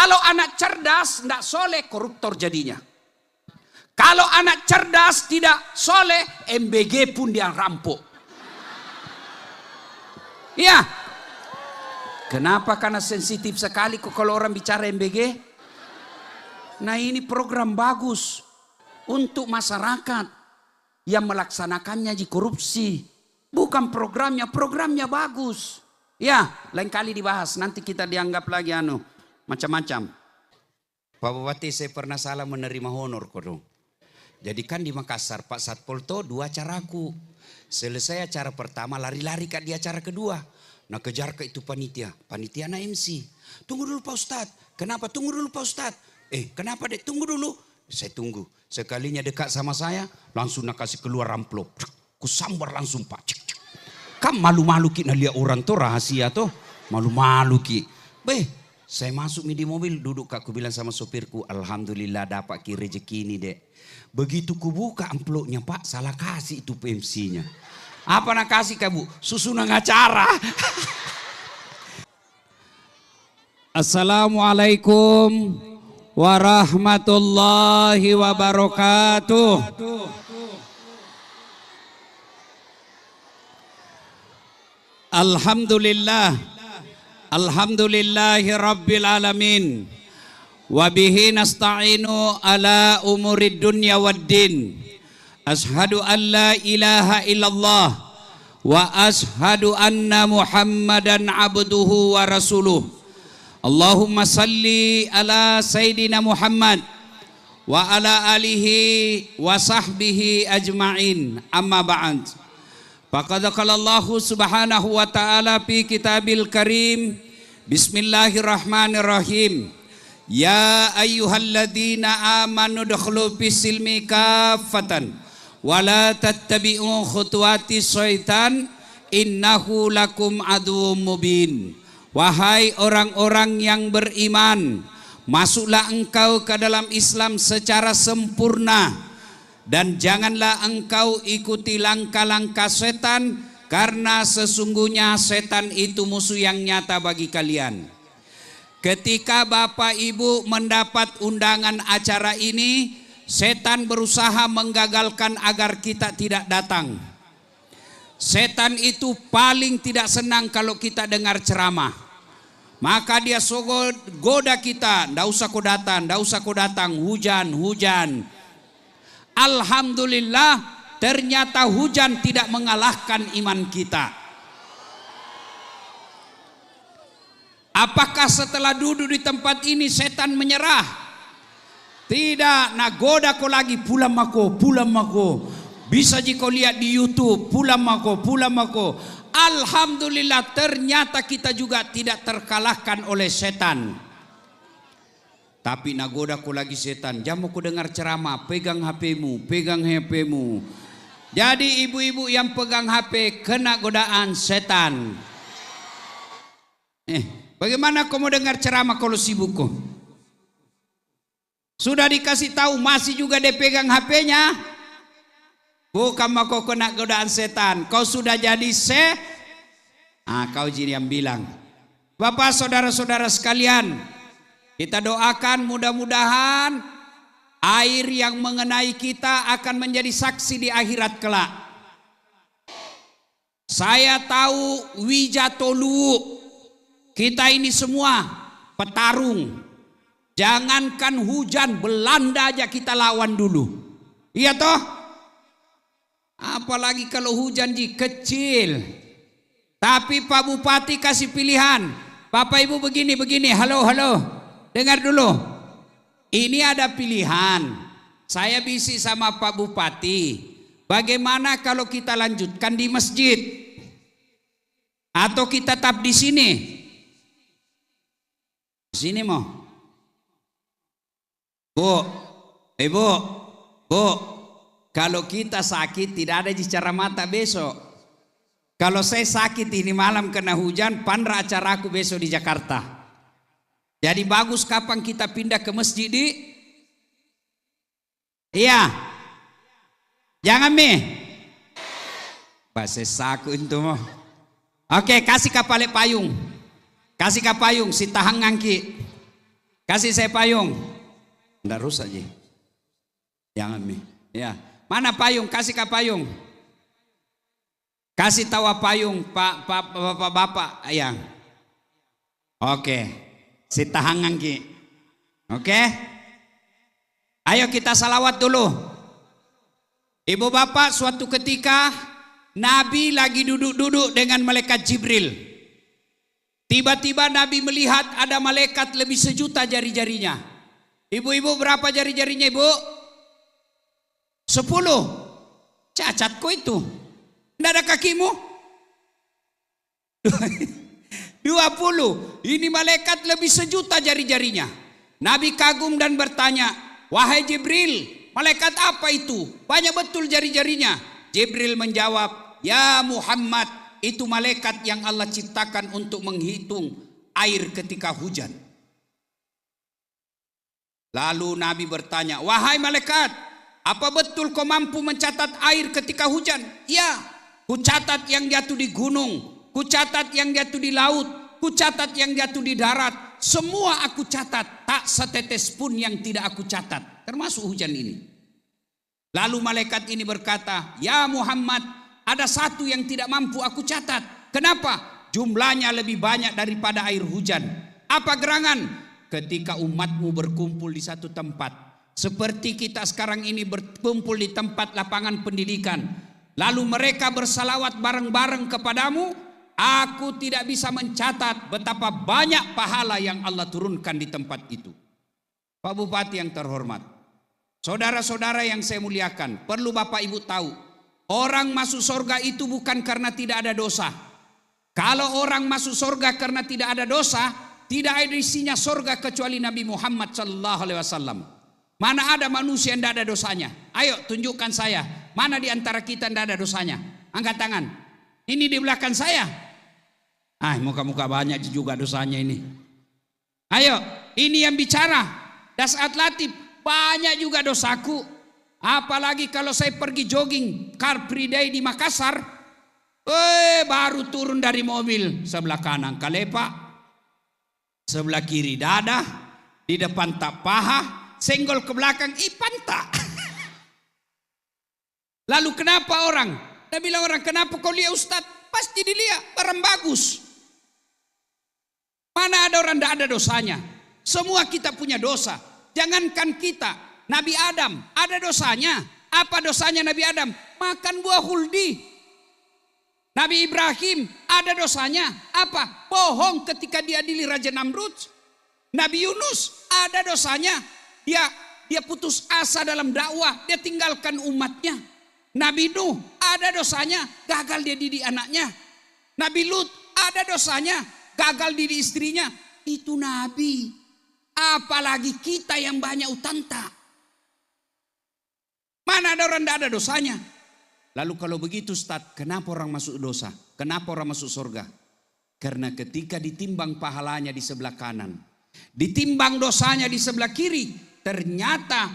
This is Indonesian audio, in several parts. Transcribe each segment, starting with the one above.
Kalau anak cerdas tidak soleh, koruptor jadinya. Kalau anak cerdas tidak soleh, MBG pun dia rampok. Iya. Kenapa? Karena sensitif sekali kok kalau orang bicara MBG. Nah, ini program bagus untuk masyarakat yang melaksanakannya di korupsi. Bukan programnya bagus. Ya, lain kali dibahas. Nanti kita dianggap lagi macam-macam. Pak Bupati, saya pernah salah menerima honor kok. Jadi kan di Makassar Pak Satpol to 2 acaraku. Selesai acara pertama lari-lari ke di acara kedua. Nah, kejar ke itu panitia. Panitia na MC. Tunggu dulu Pak Ustadz. Kenapa? Tunggu dulu Pak Ustadz. Kenapa dek? Tunggu dulu. Saya tunggu. Sekalinya dekat sama saya, langsung nak kasih keluar amplop. Kusambar langsung Pak. Kan malu-malu ki na lihat orang tuh rahasia tuh. Malu-malu ki. Saya masuk di mobil, duduk kak, aku bilang sama sopirku, alhamdulillah dapat ki rezeki ini dek. Begitu ku buka amplopnya Pak, salah kasih itu PMC-nya. Apa nak kasih kamu? Susunan acara. Assalamualaikum warahmatullahi wabarakatuh. Alhamdulillah. Alhamdulillahi rabbil alamin. Wabihi nasta'inu ala umurid dunya waddin. Ashadu an la ilaha illallah. Wa ashadu anna muhammadan abduhu wa rasuluh. Allahumma salli ala Sayyidina Muhammad. Wa ala alihi wa sahbihi ajma'in. Amma ba'd. Faqad qala Allah subhanahu wa ta'ala fi kitabil karim. Bismillahirrahmanirrahim. Ya ayyuhalladzina amanu dukhulu fis silmi kaffatan wa la tattabi'u khutuwati syaitan innahu lakum aduwwum mubin. Wahai orang-orang yang beriman, masuklah engkau ke dalam Islam secara sempurna. Dan janganlah engkau ikuti langkah-langkah setan, karena sesungguhnya setan itu musuh yang nyata bagi kalian. Ketika Bapak Ibu mendapat undangan acara ini, setan berusaha menggagalkan agar kita tidak datang. Setan itu paling tidak senang kalau kita dengar ceramah. Maka dia goda kita, ndak usah kau datang, hujan. Alhamdulillah, ternyata hujan tidak mengalahkan iman kita. Apakah setelah duduk di tempat ini setan menyerah? Tidak, nagoda kau lagi, pulang mako. Bisa jika lihat di YouTube, pulang mako. Alhamdulillah, ternyata kita juga tidak terkalahkan oleh setan. Tapi nagoda ku lagi setan. Jangan ku dengar ceramah, pegang HP-mu. Jadi ibu-ibu yang pegang HP kena godaan setan. Bagaimana kau mau dengar ceramah kalau sibuk kau? Sudah dikasih tahu masih juga dia pegang HP-nya. Bukan kau kena godaan setan. Kau sudah jadi kau jadi yang bilang. Bapak saudara-saudara sekalian, kita doakan mudah-mudahan air yang mengenai kita akan menjadi saksi di akhirat kelak. Saya tahu Wijatolu, kita ini semua petarung. Jangankan hujan, Belanda aja kita lawan dulu. Iya toh? Apalagi kalau hujan kecil. Tapi Pak Bupati kasih pilihan. Bapak Ibu begini. Halo. Dengar dulu. Ini ada pilihan. Saya bisik sama Pak Bupati. Bagaimana kalau kita lanjutkan di masjid? Atau kita tetap di sini? Di sini mau? Bu. Kalau kita sakit tidak ada bicara mata besok. Kalau saya sakit ini malam kena hujan, pandra acaraku besok di Jakarta. Jadi bagus kapan kita pindah ke masjid Iya. Jangan Bahasa saku itu mau. Oke, kasih kapal payung. Si tahang ngangki. Kasih saya payung. Nggak rusak Ji. Jangan Mi. Ya. Mana payung? Kasih ke payung. Kasih tahu payung Pak Bapak ayang. Oke. Si tahangan Ki. Oke. Ayo kita salawat dulu. Ibu bapak, suatu ketika Nabi lagi duduk-duduk dengan malaikat Jibril. Tiba-tiba Nabi melihat ada malaikat lebih 1.000.000 jari-jarinya. Ibu-ibu berapa jari-jarinya ibu? 10. Cacat kok itu? Tidak ada kakimu? 20. Ini malaikat lebih 1.000.000 jari-jarinya. Nabi kagum dan bertanya, wahai Jibril, malaikat apa itu? Banyak betul jari-jarinya. Jibril menjawab, ya Muhammad, itu malaikat yang Allah ciptakan untuk menghitung air ketika hujan. Lalu Nabi bertanya, wahai malaikat, apa betul kau mampu mencatat air ketika hujan? Ya, ku catat yang jatuh di gunung, ku catat yang jatuh di laut, ku catat yang jatuh di darat. Semua aku catat, tak setetes pun yang tidak aku catat, termasuk hujan ini. Lalu malaikat ini berkata, ya Muhammad, ada satu yang tidak mampu aku catat. Kenapa? Jumlahnya lebih banyak daripada air hujan. Apa gerangan? Ketika umatmu berkumpul di satu tempat, seperti kita sekarang ini berkumpul di tempat lapangan pendidikan, lalu mereka bersalawat bareng-bareng kepadamu, aku tidak bisa mencatat betapa banyak pahala yang Allah turunkan di tempat itu. Pak Bupati yang terhormat, saudara-saudara yang saya muliakan, perlu Bapak Ibu tahu, orang masuk surga itu bukan karena tidak ada dosa. Kalau orang masuk surga karena tidak ada dosa, tidak ada isinya surga kecuali Nabi Muhammad SAW. Mana ada manusia yang tidak ada dosanya? Ayo tunjukkan saya, mana di antara kita yang tidak ada dosanya? Angkat tangan. Ini di belakang saya. Muka-muka banyak juga dosanya ini. Ayo, ini yang bicara. Dasat Latif, banyak juga dosaku. Apalagi kalau saya pergi jogging Car Free Day di Makassar, baru turun dari mobil, sebelah kanan kalepa, sebelah kiri dada, di depan tak paha, senggol ke belakang pantak. Lalu kenapa orang? Dia bilang orang, kenapa kau lihat Ustaz? Pasti dilihat barang bagus. Mana ada orang tidak ada dosanya? Semua kita punya dosa. Jangankan kita, Nabi Adam ada dosanya. Apa dosanya Nabi Adam? Makan buah huldi. Nabi Ibrahim ada dosanya. Apa? Bohong ketika diadili Raja Namrud. Nabi Yunus ada dosanya. Dia putus asa dalam dakwah. Dia tinggalkan umatnya. Nabi Nuh ada dosanya. Gagal dia didik anaknya. Nabi Lut ada dosanya. Gagal didik istrinya. Itu Nabi. Apalagi kita yang banyak utanta. Mana ada orang tidak ada dosanya? Lalu kalau begitu Ustaz, kenapa orang masuk dosa? Kenapa orang masuk surga? Karena ketika ditimbang pahalanya di sebelah kanan, ditimbang dosanya di sebelah kiri, ternyata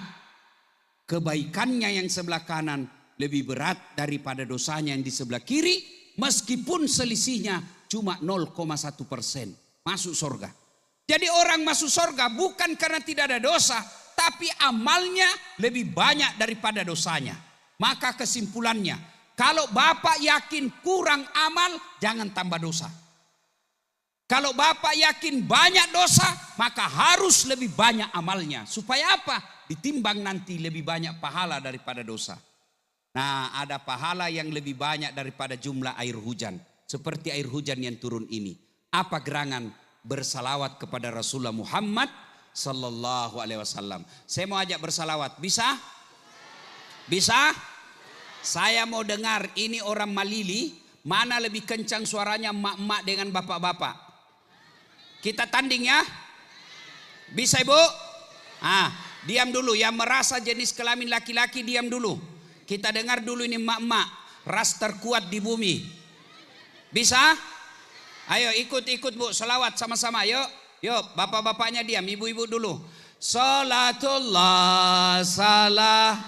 kebaikannya yang sebelah kanan lebih berat daripada dosanya yang di sebelah kiri, meskipun selisihnya cuma 0,1%. Masuk surga. Jadi orang masuk surga bukan karena tidak ada dosa, tapi amalnya lebih banyak daripada dosanya. Maka kesimpulannya, kalau Bapak yakin kurang amal, jangan tambah dosa. Kalau Bapak yakin banyak dosa, maka harus lebih banyak amalnya. Supaya apa? Ditimbang nanti lebih banyak pahala daripada dosa. Nah, ada pahala yang lebih banyak daripada jumlah air hujan. Seperti air hujan yang turun ini. Apa gerangan? Bersalawat kepada Rasulullah Muhammad Sallallahu Alaihi Wasallam. Saya mau ajak bersalawat. Bisa? Bisa? Saya mau dengar ini orang Malili, mana lebih kencang suaranya emak-emak dengan bapak-bapak. Kita tanding ya. Bisa Ibu? Diam dulu. Yang merasa jenis kelamin laki-laki diam dulu. Kita dengar dulu ini emak-emak. Ras terkuat di bumi. Bisa? Ayo ikut-ikut Bu. Selawat sama-sama. Yuk bapak-bapaknya diam. Ibu-ibu dulu. Salatullah salam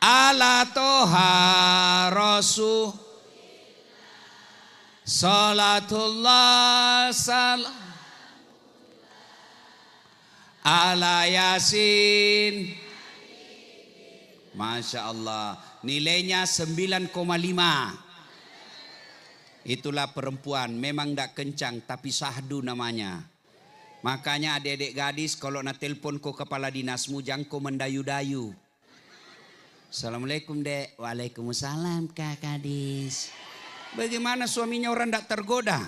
ala toha rasul. Salatullah salam Ala Yasin. Masya Allah. Nilainya 9,5. Itulah perempuan. Memang tidak kencang tapi sahdu namanya. Makanya adik-adik gadis kalau nak telepon ko kepala dinasmu jangan ko mendayu-dayu. Assalamualaikum dek. Waalaikumsalam kak gadis. Bagaimana suaminya orang tidak tergoda?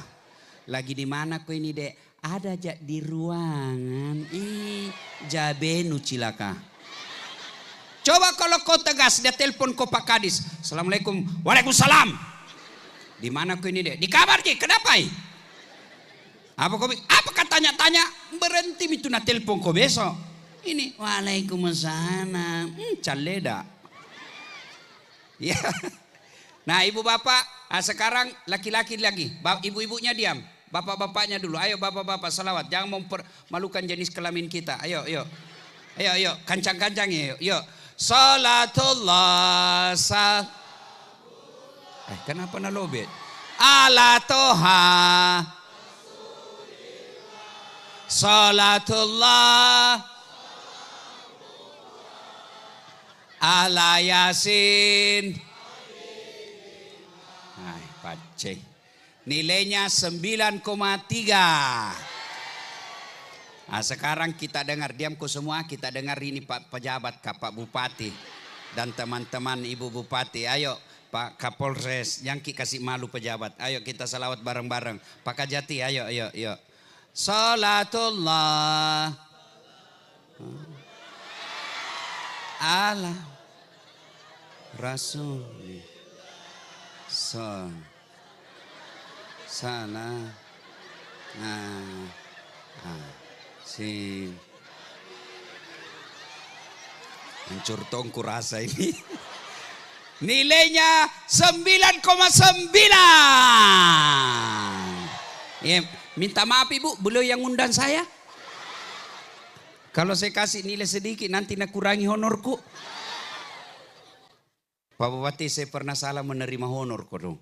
Lagi di mana ko ini dek? Ada di ruangan. Jabenu cilaka. Coba kalau kau tegas dia telepon ko pak gadis. Assalamualaikum. Waalaikumsalam. Di mana ko ini dek? Di kamar ki. Kenapa? Apa katanya-tanya? Berhenti itu nak telepon ko besok. Ini waalaikumsalam. Caleda. Ya. Nah ibu bapak sekarang laki-laki lagi. Ibu-ibunya diam. Bapak-bapaknya dulu. Ayo bapak-bapak salawat. Jangan mempermalukan jenis kelamin kita. Ayo. Ayo. Kancang-kancangnya yuk. Salatullah. Kenapa nalobet? Ala toha. Salatullah ala Yasin. Paceh. Nilainya 9,3. Nah, sekarang kita dengar, diamku semua, kita dengar ini Pak Pejabat, Pak Bupati dan teman-teman Ibu Bupati. Ayo Pak Kapolres, yang kasih malu pejabat. Ayo kita salawat bareng-bareng. Pak Kajati, ayo. Salatullah ala Rasul sana si hancur tongku rasa ini. Nilainya 9,9. Ya, minta maaf ibu, beliau yang undang saya. Kalau saya kasih nilai sedikit nanti nak kurangi honorku. Pak Bupati, saya pernah salah menerima honor kok dong.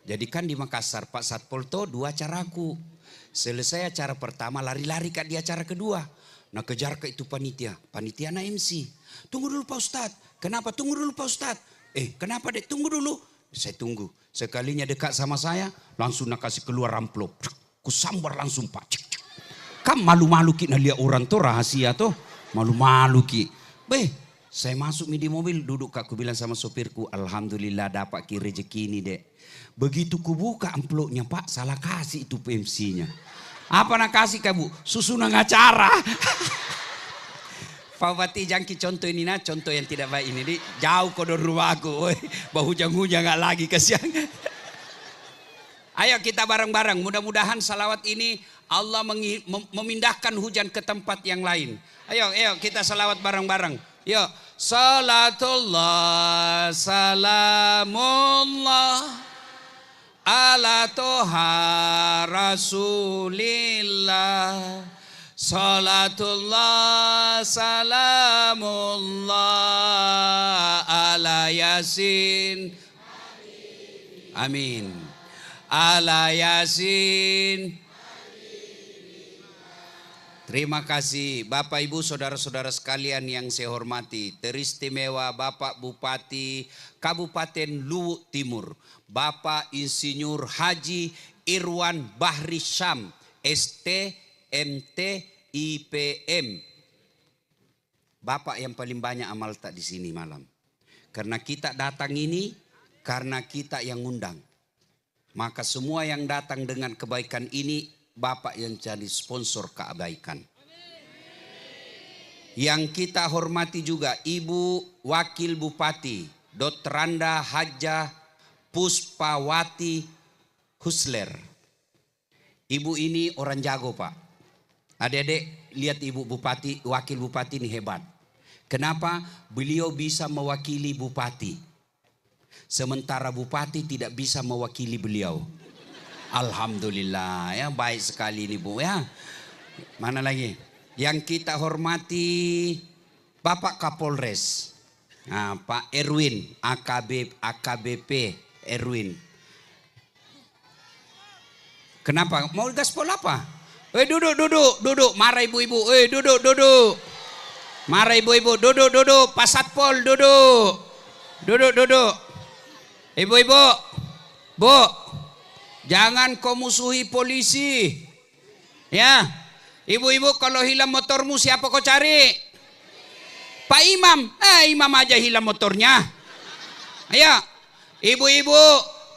Jadi kan di Makassar Pak Satpol to 2 acaraku. Selesai acara pertama lari-lari ke di acara kedua. Nah kejar ke itu panitia na MC. Tunggu dulu Pak Ustadz. Kenapa? Tunggu dulu Pak Ustadz. Kenapa dek? Tunggu dulu. Saya tunggu. Sekalinya dekat sama saya langsung nak kasih keluar amplop. Ku sambar langsung Pak. Kan malu-malu ki lihat orang tuh rahasia tuh. Malu-malu ki. Saya masuk di mobil duduk kak. Ku bilang sama sopirku. Alhamdulillah dapat ki rezeki ini dek. Begitu ku buka amplopnya Pak. Salah kasih itu PMC-nya. Apa nak kasih kamu? Susunan acara. Pak Bupati jangki contoh ini nah. Contoh yang tidak baik ini. Jauh kodor rumahku. Bau hujan-hujan gak lagi kesian. Ayo kita bareng-bareng. Mudah-mudahan salawat ini Allah memindahkan hujan ke tempat yang lain. Ayo kita salawat bareng-bareng. Yuk. Salatullah salamullah ala toha rasulillah. Salatullah salamullah ala Yasin. Amin. Ala Yasin. Terima kasih Bapak Ibu Saudara-saudara sekalian yang saya hormati. Teristimewa Bapak Bupati Kabupaten Luwu Timur, Bapak Insinyur Haji Irwan Bahri Syam, ST MT IPM. Bapak yang paling banyak amal tak di sini malam. Karena kita datang ini karena kita yang undang. Maka semua yang datang dengan kebaikan ini Bapak yang jadi sponsor kebaikan. Yang kita hormati juga Ibu Wakil Bupati Dr. Randa Hajah Puspawati Husler. Ibu ini orang jago Pak. Adik-adik lihat Ibu Bupati, Wakil Bupati ini hebat. Kenapa? Beliau bisa mewakili Bupati. Sementara Bupati tidak bisa mewakili beliau. Alhamdulillah ya, baik sekali ini Bu ya. Mana lagi? Yang kita hormati Bapak Kapolres. Nah, Pak Erwin AKBP Erwin. Kenapa? Mau gaspol apa? Duduk. Marah ibu-ibu. Duduk. Marah ibu-ibu. Duduk. Pak Satpol, duduk. Ibu-ibu, Bu, jangan kau musuhi polisi. Ya, ibu-ibu kalau hilang motormu siapa kau cari? Pak Imam. Imam aja hilang motornya. Ayo, ibu-ibu,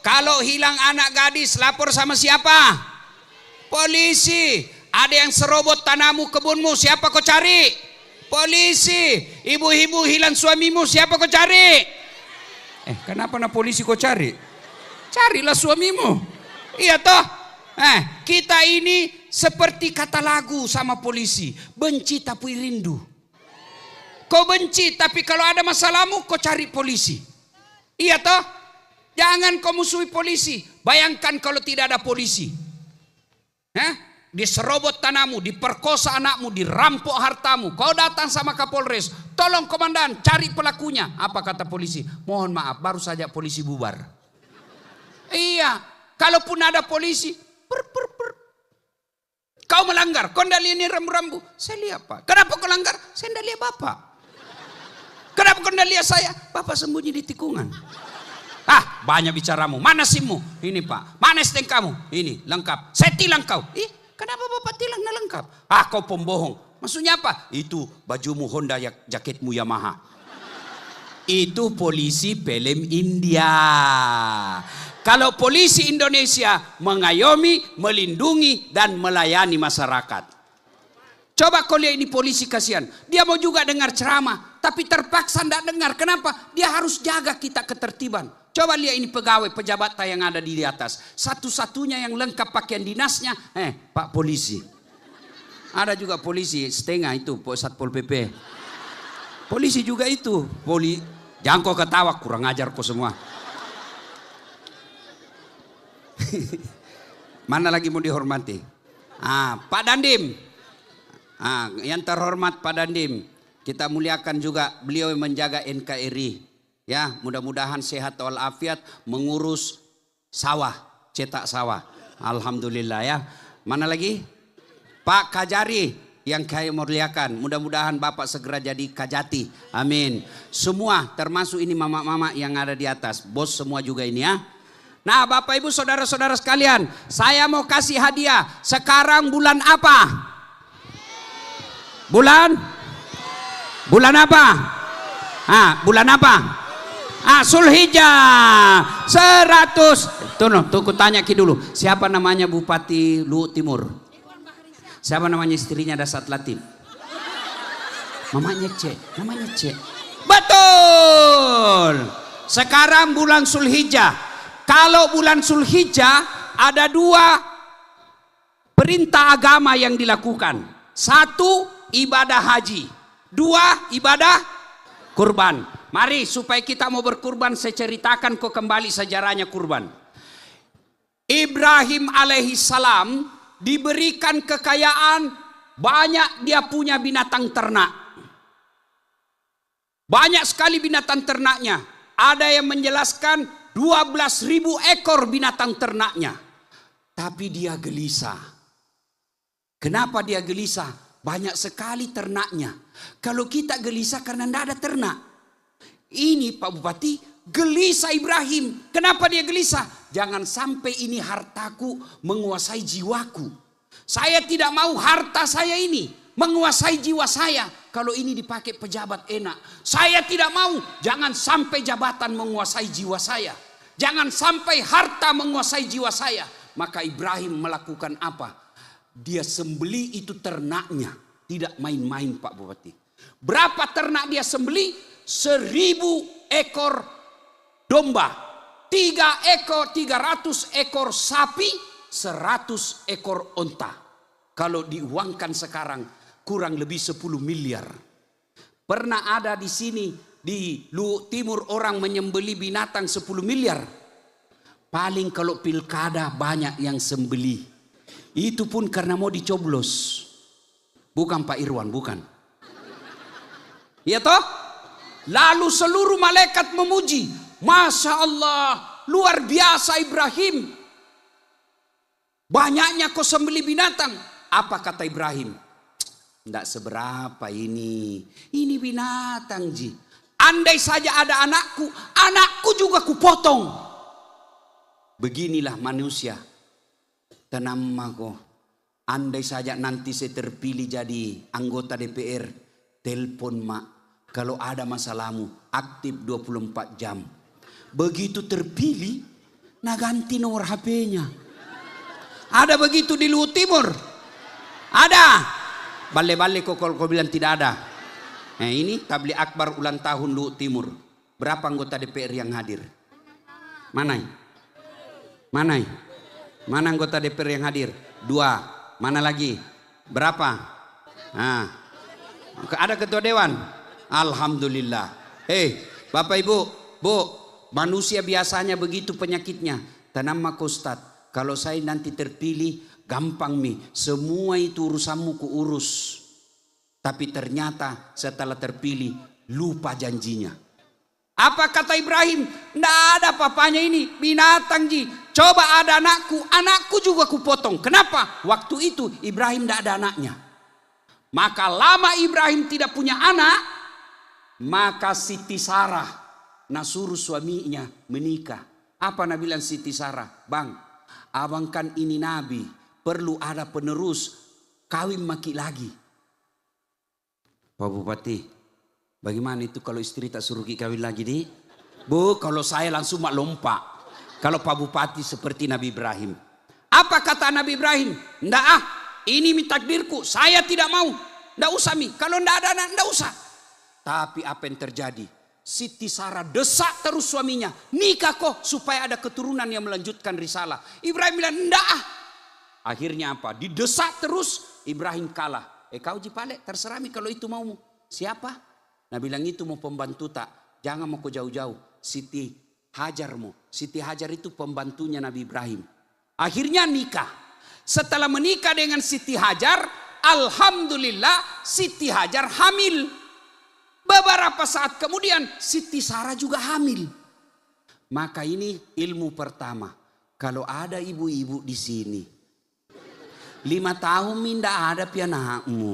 kalau hilang anak gadis lapor sama siapa? Polisi. Ada yang serobot tanahmu, kebunmu, siapa kau cari? Polisi. Ibu-ibu hilang suamimu, siapa kau cari? Kenapa polisi kau cari? Carilah suamimu. Iya toh? Kita ini seperti kata lagu sama polisi. Benci tapi rindu. Kau benci tapi kalau ada masalahmu kau cari polisi. Iya toh? Jangan kau musuhi polisi. Bayangkan kalau tidak ada polisi. Diserobot tanahmu, diperkosa anakmu, dirampok hartamu. Kau datang sama Kapolres, tolong komandan cari pelakunya. Apa kata polisi? Mohon maaf, baru saja polisi bubar. Iya, kalaupun ada polisi, kau melanggar, kau ndak lihat ini rambu-rambu. Saya lihat Pak. Kenapa kau langgar? Saya ndak lihat Bapak. Kenapa kau ndak lihat saya? Bapak sembunyi di tikungan. Banyak bicaramu. Mana SIM-mu? Ini Pak. Mana STNK kamu? Ini lengkap. Saya tilang kau. Kenapa Bapak tilang nggak lengkap? Kau pembohong. Maksudnya apa? Itu bajumu Honda, jaketmu Yamaha. Itu polisi film India. Kalau polisi Indonesia mengayomi, melindungi, dan melayani masyarakat. Coba kau lihat ini polisi, kasihan. Dia mau juga dengar ceramah, tapi terpaksa tidak dengar. Kenapa? Dia harus jaga kita ketertiban. Coba lihat ini pegawai pejabat yang ada di atas. Satu-satunya yang lengkap pakaian dinasnya, Pak polisi. Ada juga polisi setengah itu, Satpol PP. Polisi juga itu. Jangan kau ketawa, kurang ajar kau semua. Mana lagi mau dihormati? Pak Dandim. Yang terhormat Pak Dandim. Kita muliakan juga beliau yang menjaga NKRI. Ya, mudah-mudahan sehat walafiat mengurus sawah, cetak sawah. Alhamdulillah ya. Mana lagi? Pak Kajari yang kami muliakan. Mudah-mudahan Bapak segera jadi Kajati. Amin. Semua termasuk ini mama-mama yang ada di atas. Bos semua juga ini ya. Nah, Bapak Ibu saudara-saudara sekalian, saya mau kasih hadiah. Sekarang bulan apa? Bulan apa? Bulan apa? Zulhijjah 100. Tuh tanya dulu. Siapa namanya Bupati Luhut Timur? Siapa namanya istrinya Dasat Latif? Namanya C. Betul. Sekarang bulan Zulhijjah. Kalau bulan Zulhijjah ada 2 perintah agama yang dilakukan. 1, ibadah haji. 2, ibadah kurban. Mari supaya kita mau berkurban, saya ceritakan kok kembali sejarahnya kurban. Ibrahim alaihissalam diberikan kekayaan, banyak dia punya binatang ternak. Banyak sekali binatang ternaknya. Ada yang menjelaskan 12.000 ekor binatang ternaknya. Tapi dia gelisah. Kenapa dia gelisah? Banyak sekali ternaknya. Kalau kita gelisah karena tidak ada ternak. Ini Pak Bupati gelisah Ibrahim. Kenapa dia gelisah? Jangan sampai ini hartaku menguasai jiwaku. Saya tidak mau harta saya ini menguasai jiwa saya. Kalau ini dipakai pejabat enak. Saya tidak mau. Jangan sampai jabatan menguasai jiwa saya. Jangan sampai harta menguasai jiwa saya. Maka Ibrahim melakukan apa? Dia sembeli itu ternaknya. Tidak main-main Pak Bupati. Berapa ternak dia sembeli? 1.000 ekor domba, 300 ekor sapi, 100 ekor onta. Kalau diuangkan sekarang kurang lebih 10 miliar. Pernah ada di sini di Luhut Timur orang menyembeli binatang 10 miliar. Paling kalau pilkada banyak yang sembeli. Itu pun karena mau dicoblos. Bukan Pak Irwan, bukan. Ya toh? Lalu seluruh malaikat memuji. Masya Allah, luar biasa Ibrahim. Banyaknya kau sembeli binatang. Apa kata Ibrahim? Tidak seberapa ini. Ini binatang ji. Andai saja ada anakku, anakku juga kupotong. Beginilah manusia. Tenang aku. Andai saja nanti saya terpilih jadi anggota DPR. Telepon mak. Kalau ada masalahmu, aktif 24 jam. Begitu terpilih, nah ganti nomor HP-nya. Ada begitu di Luhut Timur? Ada. Balik-balik kok kalau kau bilang tidak ada. Nah ini tabligh akbar ulang tahun Luhut Timur. Berapa anggota DPR yang hadir? Mana? Mana? Mana anggota DPR yang hadir? 2. Mana lagi? Berapa? Nah, ada ketua dewan? Alhamdulillah. Hei, Bapak Ibu, Bu, manusia biasanya begitu penyakitnya. Tenang mak Ustaz, kalau saya nanti terpilih, gampang mi, semua itu urusanmu ku urus. Tapi ternyata setelah terpilih, lupa janjinya. Apa kata Ibrahim? Tidak ada papanya ini, binatang ji. Coba ada anakku, anakku juga kupotong. Kenapa? Waktu itu Ibrahim tidak ada anaknya. Maka lama Ibrahim tidak punya anak, maka Siti Sarah suruh suaminya menikah. Apa Nabi bilang Siti Sarah? Bang, abang kan ini Nabi, perlu ada penerus, kawin maki lagi. Pak Bupati, bagaimana itu kalau istri tak suruh kawin lagi di? Bu, kalau saya langsung mak lompat. Kalau Pak Bupati seperti Nabi Ibrahim. Apa kata Nabi Ibrahim? Ndak ini takdirku, saya tidak mau. Ndak usah mi, kalau ndak ada anak ndak usah. Tapi apa yang terjadi? Siti Sarah desak terus suaminya. Nikah kok supaya ada keturunan yang melanjutkan risalah. Ibrahim bilang ndak. Akhirnya apa? Didesak terus, Ibrahim kalah. Kau jipalek terserah mi kalau itu mau. Siapa? Nah bilang itu mau pembantu tak. Jangan mau kau jauh-jauh. Siti Hajarmu. Siti Hajar itu pembantunya Nabi Ibrahim. Akhirnya nikah. Setelah menikah dengan Siti Hajar, alhamdulillah Siti Hajar hamil. Beberapa saat kemudian Siti Sarah juga hamil. Maka ini ilmu pertama. Kalau ada ibu-ibu di sini, 5 tahun tidak ada pianakmu.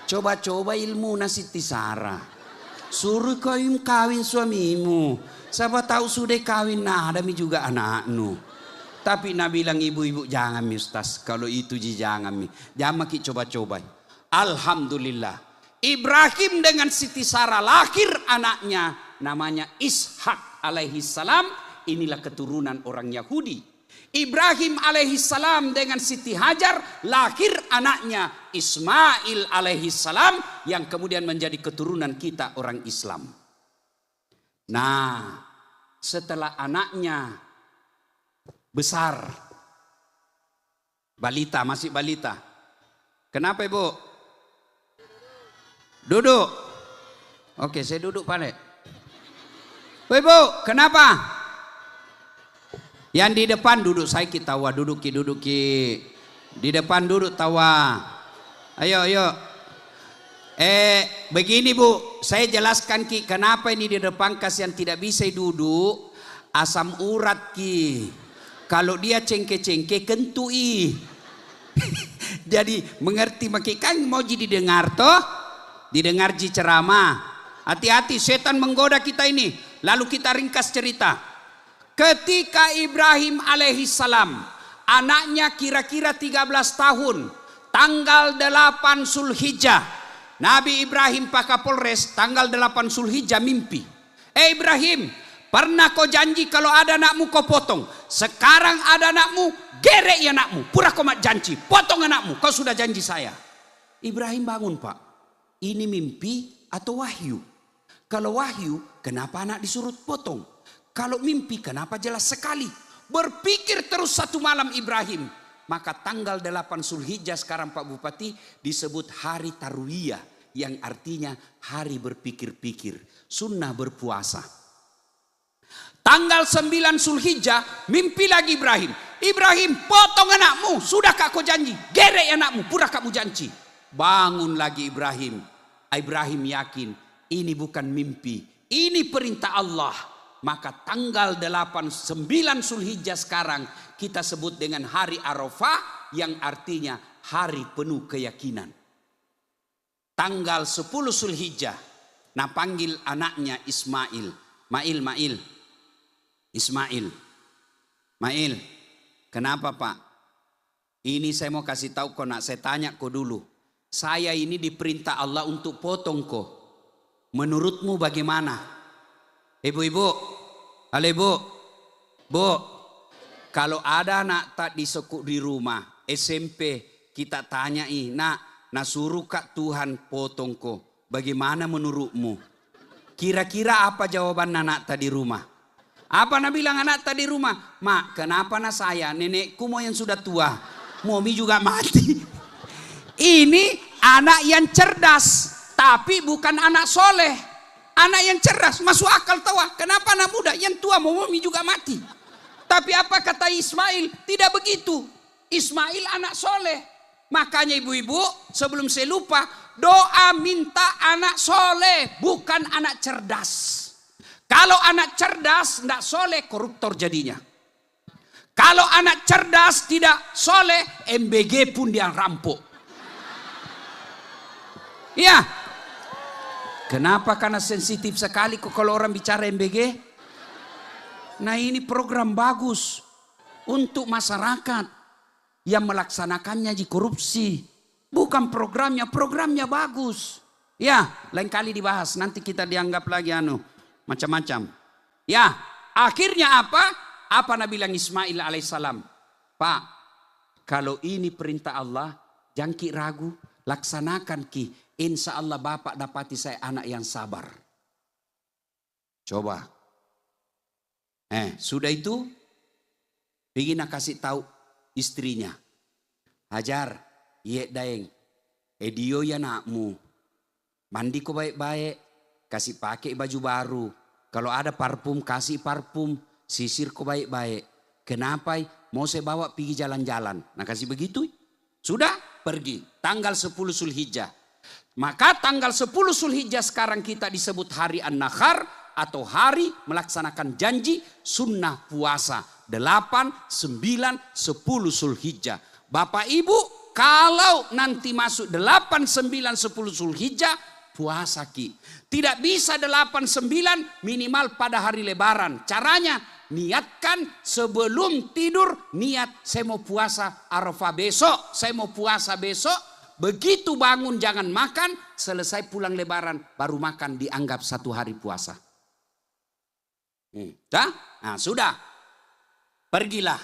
Coba-coba ilmu na Siti Sarah. Suruh kawin suamimu. Siapa tahu sudah kawin ada mi juga anakmu. Tapi Nabi bilang ibu-ibu jangan mi Ustaz. Kalau itu jangan mi. Jangan maki coba-coba. Alhamdulillah. Ibrahim dengan Siti Sarah lahir anaknya namanya Ishak alaihi salam. Inilah keturunan orang Yahudi. Ibrahim alaihi salam dengan Siti Hajar lahir anaknya Ismail alaihi salam yang kemudian menjadi keturunan kita orang Islam. Nah, setelah anaknya besar, balita, masih balita. Kenapa Ibu? Duduk. Oke, saya duduk Pak. Ibu, kenapa? Yang di depan duduk saya kita tawa, duduk ki. Di depan duduk tawa. Ayo. Begini Bu, saya jelaskan ki kenapa ini di depan kasihan tidak bisa duduk. Asam urat ki. Kalau dia cengke-cengke kentui. Jadi mengerti maki kan mau jadi dengar toh? Didengar ji ceramah. Hati-hati setan menggoda kita ini. Lalu kita ringkas cerita. Ketika Ibrahim alaihi salam anaknya kira-kira 13 tahun, tanggal 8 Zulhijjah, Nabi Ibrahim Pak Kapolres tanggal 8 Zulhijjah mimpi. Ibrahim, pernah kau janji kalau ada anakmu kau potong. Sekarang ada anakmu, gerek ya anakmu. Pura kau mak janji, potong anakmu. Kau sudah janji saya. Ibrahim bangun Pak. Ini mimpi atau wahyu? Kalau wahyu, kenapa anak disuruh potong? Kalau mimpi, kenapa jelas sekali? Berpikir terus satu malam Ibrahim. Maka tanggal 8 Zulhijjah sekarang Pak Bupati disebut hari Tarwiyah. Yang artinya hari berpikir-pikir. Sunnah berpuasa. Tanggal 9 Zulhijjah mimpi lagi Ibrahim. Ibrahim, potong anakmu. Sudahkah kau janji? Gerek anakmu, pura kamu janji. Bangun lagi Ibrahim. Ibrahim yakin ini bukan mimpi, ini perintah Allah. Maka tanggal 9 Zulhijjah sekarang kita sebut dengan hari Arafah, yang artinya hari penuh keyakinan. Tanggal 10 Zulhijjah, nah panggil anaknya Ismail. Ismail, kenapa Pak? Ini saya mau kasih tahu kau nak, saya tanya kau dulu. Saya ini diperintah Allah untuk potong kau. Menurutmu bagaimana? Ibu-ibu, halo ibu, bu, kalau ada anak tak disekuk di rumah, SMP, kita tanyai, nak suruh kak Tuhan potong kau. Bagaimana menurutmu? Kira-kira apa jawaban anak tadi rumah? Apa nak bilang anak tadi rumah? Mak, kenapa nak saya? Nenekku mau yang sudah tua. Momi juga mati. Ini anak yang cerdas. Tapi bukan anak soleh. Anak yang cerdas, masuk akal tawa. Kenapa anak muda yang tua momi juga mati? Tapi apa kata Ismail? Tidak begitu. Ismail anak soleh. Makanya ibu-ibu, sebelum saya lupa, doa minta anak soleh, bukan anak cerdas. Kalau anak cerdas tidak soleh, koruptor jadinya. Kalau anak cerdas tidak soleh, MBG pun dia rampok. Iya. Kenapa? Karena sensitif sekali kok kalau orang bicara MBG. Nah ini program bagus untuk masyarakat yang melaksanakannya di korupsi. Bukan programnya bagus. Ya, lain kali dibahas. Nanti kita dianggap lagi macam-macam. Ya, akhirnya apa? Apa Nabi bilang Ismail alaihissalam? Pak, kalau ini perintah Allah, jangan ki ragu, laksanakan ki. Insya Allah Bapak dapati saya anak yang sabar. Coba. Sudah itu, ingin kasih tahu istrinya. Hajar, iya daeng, edio ya nakmu. Mandi ko baik-baik, kasih pakai baju baru. Kalau ada parfum, kasih parfum. Sisir ko baik-baik. Kenapa? Mau saya bawa pergi jalan-jalan. Nah kasih begitu. Sudah pergi. Tanggal 10 Zulhijjah. Maka tanggal 10 Zulhijjah sekarang kita disebut hari An-Nakhar. Atau hari melaksanakan janji sunnah puasa. 8, 9, 10 Zulhijjah. Bapak Ibu kalau nanti masuk 8, 9, 10 Zulhijjah. Puasa ki. Tidak bisa 8, 9 minimal pada hari lebaran. Caranya niatkan sebelum tidur. Niat saya mau puasa Arafah besok. Saya mau puasa besok. Begitu bangun jangan makan, selesai pulang lebaran baru makan, dianggap 1 hari puasa. Nah, sudah. Pergilah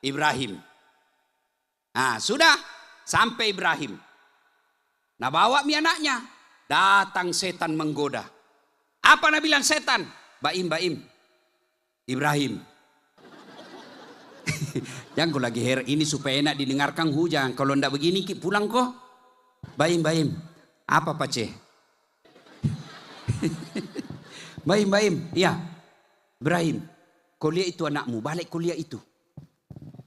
Ibrahim. Nah, sudah sampai Ibrahim. Nah, bawa anaknya. Datang setan menggoda. Apa Nabi bilang setan? Baim. Ibrahim. Jangan kau lagi ini supaya enak didengarkan hujan. Kalau ndak begini pulang kok. Baim. Apa pace? Baim. Iya. Ibrahim. Kau lihat itu anakmu. Balik kau lihat itu.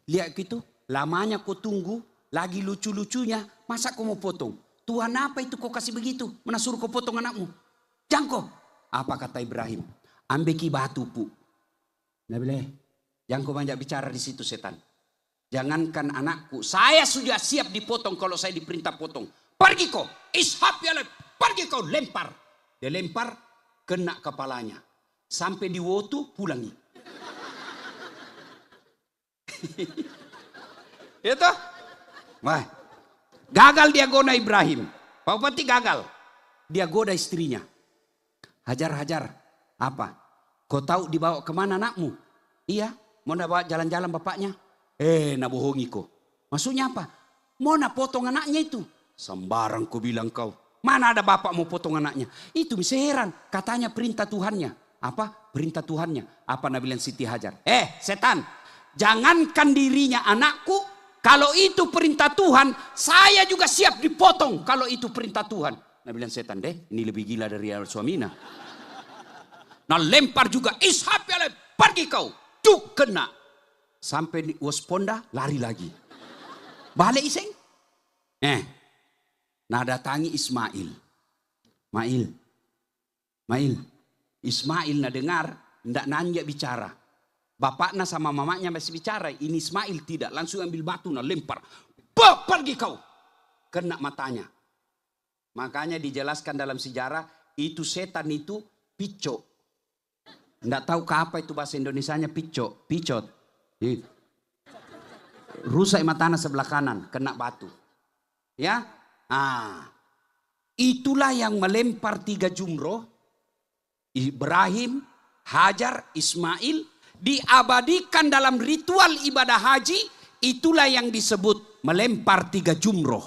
Lihat itu. Lamanya kau tunggu. Lagi lucu-lucunya. Masa kau mau potong? Tuhan apa itu kau kasih begitu? Mana suruh kau potong anakmu? Jangan kau. Apa kata Ibrahim? Ambil ki batu pu. Nah boleh. Jangan kau banyak bicara di situ setan. Jangankan anakku. Saya sudah siap dipotong kalau saya diperintah potong. Pergi kau. Ishab ya. Pergi kau. Lempar. Dia lempar. Kena kepalanya. Sampai di wotu pulangi. Itu. Wah. Gagal dia goda Ibrahim. Pak Bupati gagal. Dia goda istrinya. Hajar. Apa? Kau tahu dibawa kemana anakmu? Iya. Mau nak bawa jalan-jalan bapaknya? Nak bohongi kau. Maksudnya apa? Mau nak potong anaknya itu? Sembarang kau bilang kau. Mana ada bapak mau potong anaknya? Itu bisa heran. Katanya perintah Tuhannya. Apa? Perintah Tuhannya. Apa Nabi bilang Siti Hajar? Setan. Jangankan dirinya anakku. Kalau itu perintah Tuhan, saya juga siap dipotong kalau itu perintah Tuhan. Nah bilang setan deh, ini lebih gila dari suaminya. Nah lempar juga, Ishab ya, pergi kau. Cuk kena. Sampai wasponda, lari lagi. Balik iseng. Nah datangi Ismail. Ismail nah dengar, ndak nanya bicara. Bapaknya sama mamanya masih bicara. Ini Ismail tidak. Langsung ambil batu nah lempar. Pergi kau. Kena matanya. Makanya dijelaskan dalam sejarah, itu setan itu picot. Nggak tahu apa itu bahasa Indonesianya picot. Rusak matanya sebelah kanan, kena batu. Ya, itulah yang melempar 3 jumroh. Ibrahim, Hajar, Ismail diabadikan dalam ritual ibadah haji. Itulah yang disebut melempar 3 jumroh.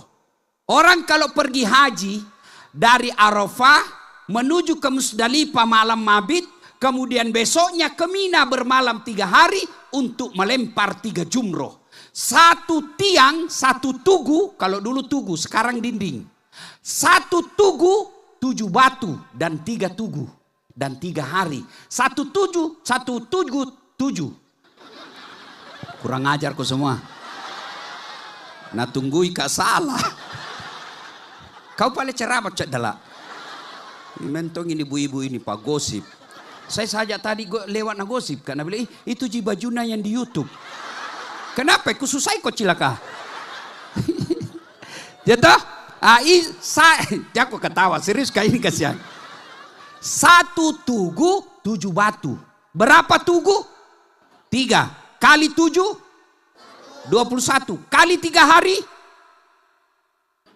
Orang kalau pergi haji dari Arafah menuju ke Musdalifah malam mabit, kemudian besoknya ke Mina bermalam 3 hari untuk melempar 3 jumroh. 1 tiang, 1 tugu, kalau dulu tugu, sekarang dinding. 1 tugu, 7 batu dan 3 tugu dan 3 hari. 1 tugu, 7. Kurang ajar kau semua. Nah tunggui kak salah. Kau paling ceramah cak dalak. Mentongin ibu-ibu ini pak gosip. Saya saja tadi lewat na gosip karena bilang itu Jibajuna yang di YouTube. Kenapa? Kususai kok cilaka. Jatuh? Aku ketawa serius kayak ini kasihan. 1 tugu 7 batu. Berapa tugu? 3 kali 7 21 kali 3 hari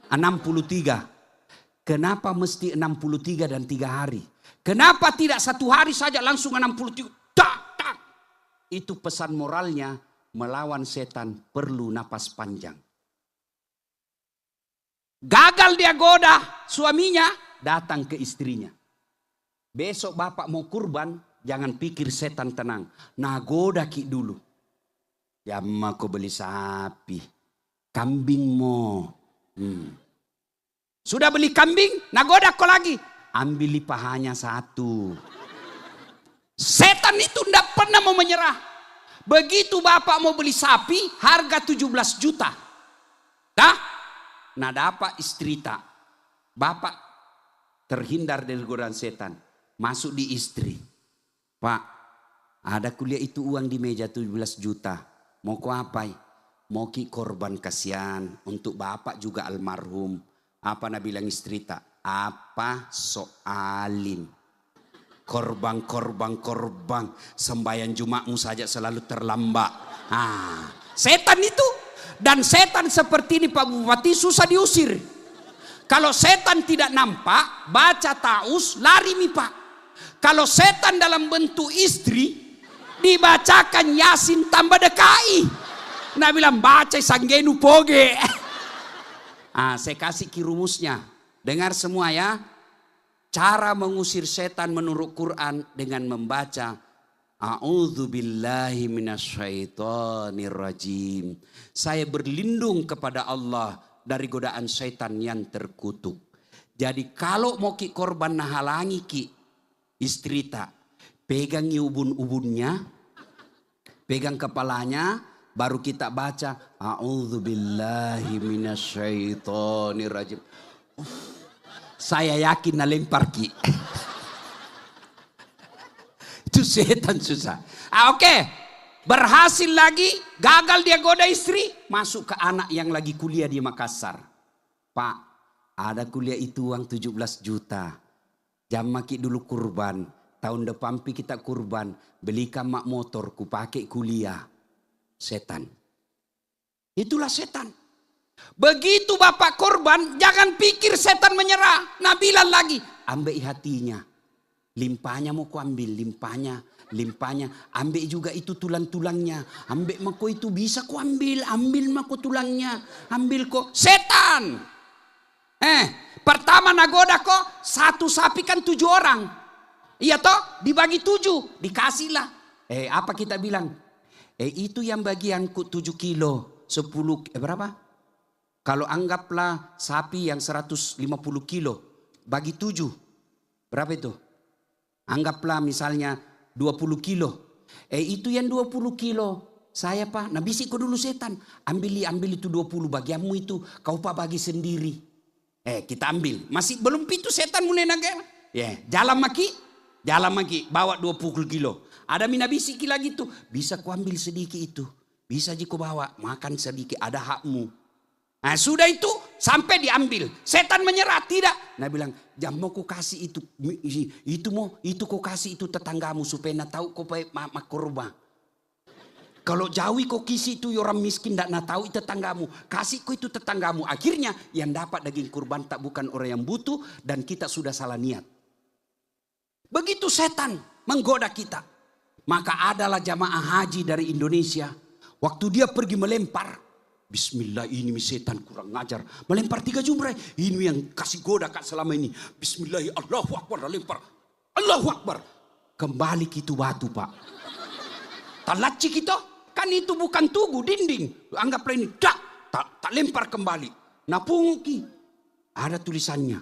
63. Kenapa mesti 63 dan 3 hari? Kenapa tidak 1 hari saja langsung 63? Tak. Itu pesan moralnya, melawan setan perlu napas panjang. Gagal dia goda suaminya, datang ke istrinya. Besok bapak mau kurban, jangan pikir setan tenang. Nah goda ki dulu. Ya emak kau beli sapi, kambing mo. Sudah beli kambing, nah goda kau lagi. Ambil pahanya 1. Setan itu tidak pernah mau menyerah. Begitu bapak mau beli sapi, harga 17 juta. Nah dapat istri tak. Bapak terhindar dari godaan setan. Masuk di istri. Pak, ada kuliah itu uang di meja 17 juta. Mau ku apa? Mau ki korban kasihan. Untuk bapak juga almarhum. Apa nak bilang istri tak? Apa soalin? Korban. Sembahyang Jumatmu saja selalu terlambat. Setan itu. Dan setan seperti ini Pak Bupati susah diusir. Kalau setan tidak nampak, baca taus, lari mi Pak. Kalau setan dalam bentuk istri, dibacakan Yasin tambah dekai. Nah bilang baca sanggenu poge. Saya kasih rumusnya. Dengar semua ya. Cara mengusir setan menurut Quran dengan membaca A'udzubillahi minasyaitonirrajim. Saya berlindung kepada Allah dari godaan setan yang terkutuk. Jadi kalau mau ki korban nahalangi ki istri tak, pegang ubun-ubunnya, pegang kepalanya, baru kita baca A'udzubillahi minasyaitonirrajim. Saya yakin na lempar ki. Itu setan susah. Oke. Berhasil lagi. Gagal dia goda istri. Masuk ke anak yang lagi kuliah di Makassar. Pak, ada kuliah itu uang 17 juta. Jam maki dulu kurban. Tahun depan kita kurban. Belikan mak motor ku pakai kuliah. Setan. Itulah setan. Begitu bapak korban, jangan pikir setan menyerah. Nah bilang lagi, ambil hatinya. Limpahnya mau ku ambil, limpahnya. Ambil juga itu tulang-tulangnya. Ambil mako itu bisa ku ambil mako tulangnya. Ambil kok. Setan. Pertama nagoda kok, 1 sapi kan 7 orang. Iya toh, dibagi 7, dikasihlah. Apa kita bilang? Itu yang bagianku 7 kilo, 10, berapa? Kalau anggaplah sapi yang 150 kilo, bagi 7. Berapa itu? Anggaplah misalnya 20 kilo. Itu yang 20 kilo. Saya Pak, nah bisik kau dulu setan. Ambil itu 20 bagianmu itu. Kau Pak bagi sendiri. Kita ambil. Masih belum pitu setan mulai naga. Jalan maki. Bawa 20 kilo. Ada mina bisik lagi tuh. Bisa kau ambil sedikit itu. Bisa jika bawa. Makan sedikit. Ada hakmu. Nah, sudah itu sampai diambil. Setan menyerah, tidak. Nah bilang, jangan mau ku kasih itu kau kasih itu tetanggamu supaya nak tahu kau baik makurba. Kalau jauhi kau kisi itu orang miskin tak nak tahu itu tetanggamu. Kasih kau itu tetanggamu. Akhirnya yang dapat daging kurban tak bukan orang yang butuh dan kita sudah salah niat. Begitu setan menggoda kita. Maka adalah jamaah haji dari Indonesia. Waktu dia pergi melempar. Bismillah, ini setan kurang ngajar. Melempar 3 jumrah. Ini yang kasih goda kak selama ini. Bismillah, Allahu Akbar, lempar. Allahu Akbar. Kembali gitu batu pak. Talaci kita. Kan itu bukan tugu, dinding. Anggaplah ini. Tak lempar kembali. Napunguki. Ada tulisannya.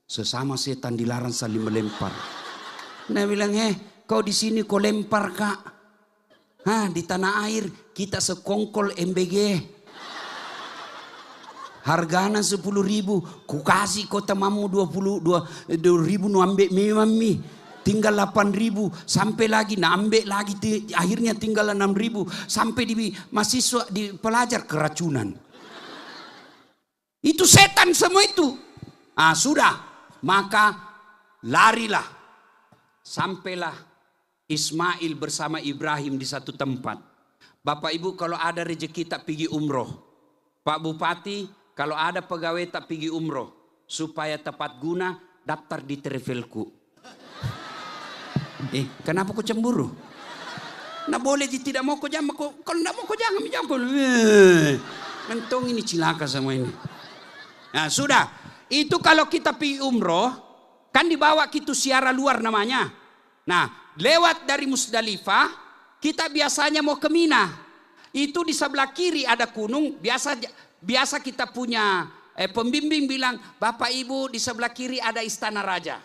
Sesama setan dilarang saling melempar. Nah bilang, kau di sini kau lempar kak. Di tanah air kita sekongkol MBG. Hargana 10.000, ku kasih kau temamu 22.000 nu ambek mami. Tinggal 8.000, sampai lagi na ambek lagi, akhirnya tinggal 6.000, sampai di mahasiswa di pelajar keracunan. Itu setan semua itu. Sudah, maka larilah. Sampailah Ismail bersama Ibrahim di satu tempat. Bapak Ibu kalau ada rezeki tak pergi umroh. Pak Bupati kalau ada pegawai tak pergi umroh, supaya tepat guna daftar di travelku. Kenapa kau cemburu? Nah boleh tidak mau kau jangan, kalau tidak mau kau jangan. Mentong ini cilaka sama ini. Nah sudah, itu kalau kita pergi umroh, kan dibawa kita siara luar namanya. Nah lewat dari Musdalifah, kita biasanya mau ke Mina. Itu di sebelah kiri ada gunung, biasa kita punya pembimbing bilang, Bapak Ibu di sebelah kiri ada istana raja.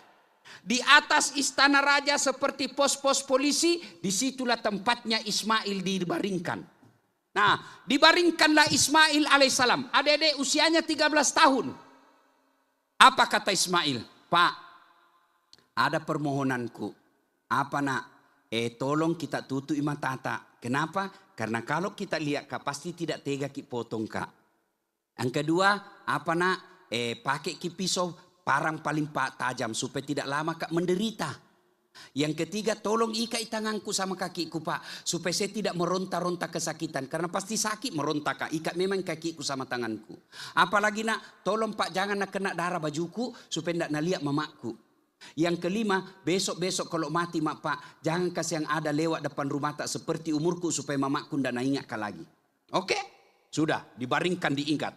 Di atas istana raja seperti pos-pos polisi, disitulah tempatnya Ismail dibaringkan. Nah, dibaringkanlah Ismail alaihissalam. Adik-adik usianya 13 tahun. Apa kata Ismail? Pak, ada permohonanku. Apa nak? Tolong kita tutup mata tak. Kenapa? Karena kalau kita lihat kak pasti tidak tega ki potong kak. Yang kedua, apa nak? Pakai ki pisau parang paling tajam supaya tidak lama kak menderita. Yang ketiga, tolong ikat tanganku sama kakiku pak, supaya saya tidak meronta-ronta kesakitan. Karena pasti sakit meronta kak. Ikat memang kakiku sama tanganku. Apalagi nak, tolong pak jangan nak kena darah bajuku supaya tidak lihat mamaku. Yang kelima, besok-besok kalau mati mak pak, jangan kasih yang ada lewat depan rumah tak seperti umurku supaya mamaku tidak ingat lagi. Oke? Sudah, dibaringkan diikat.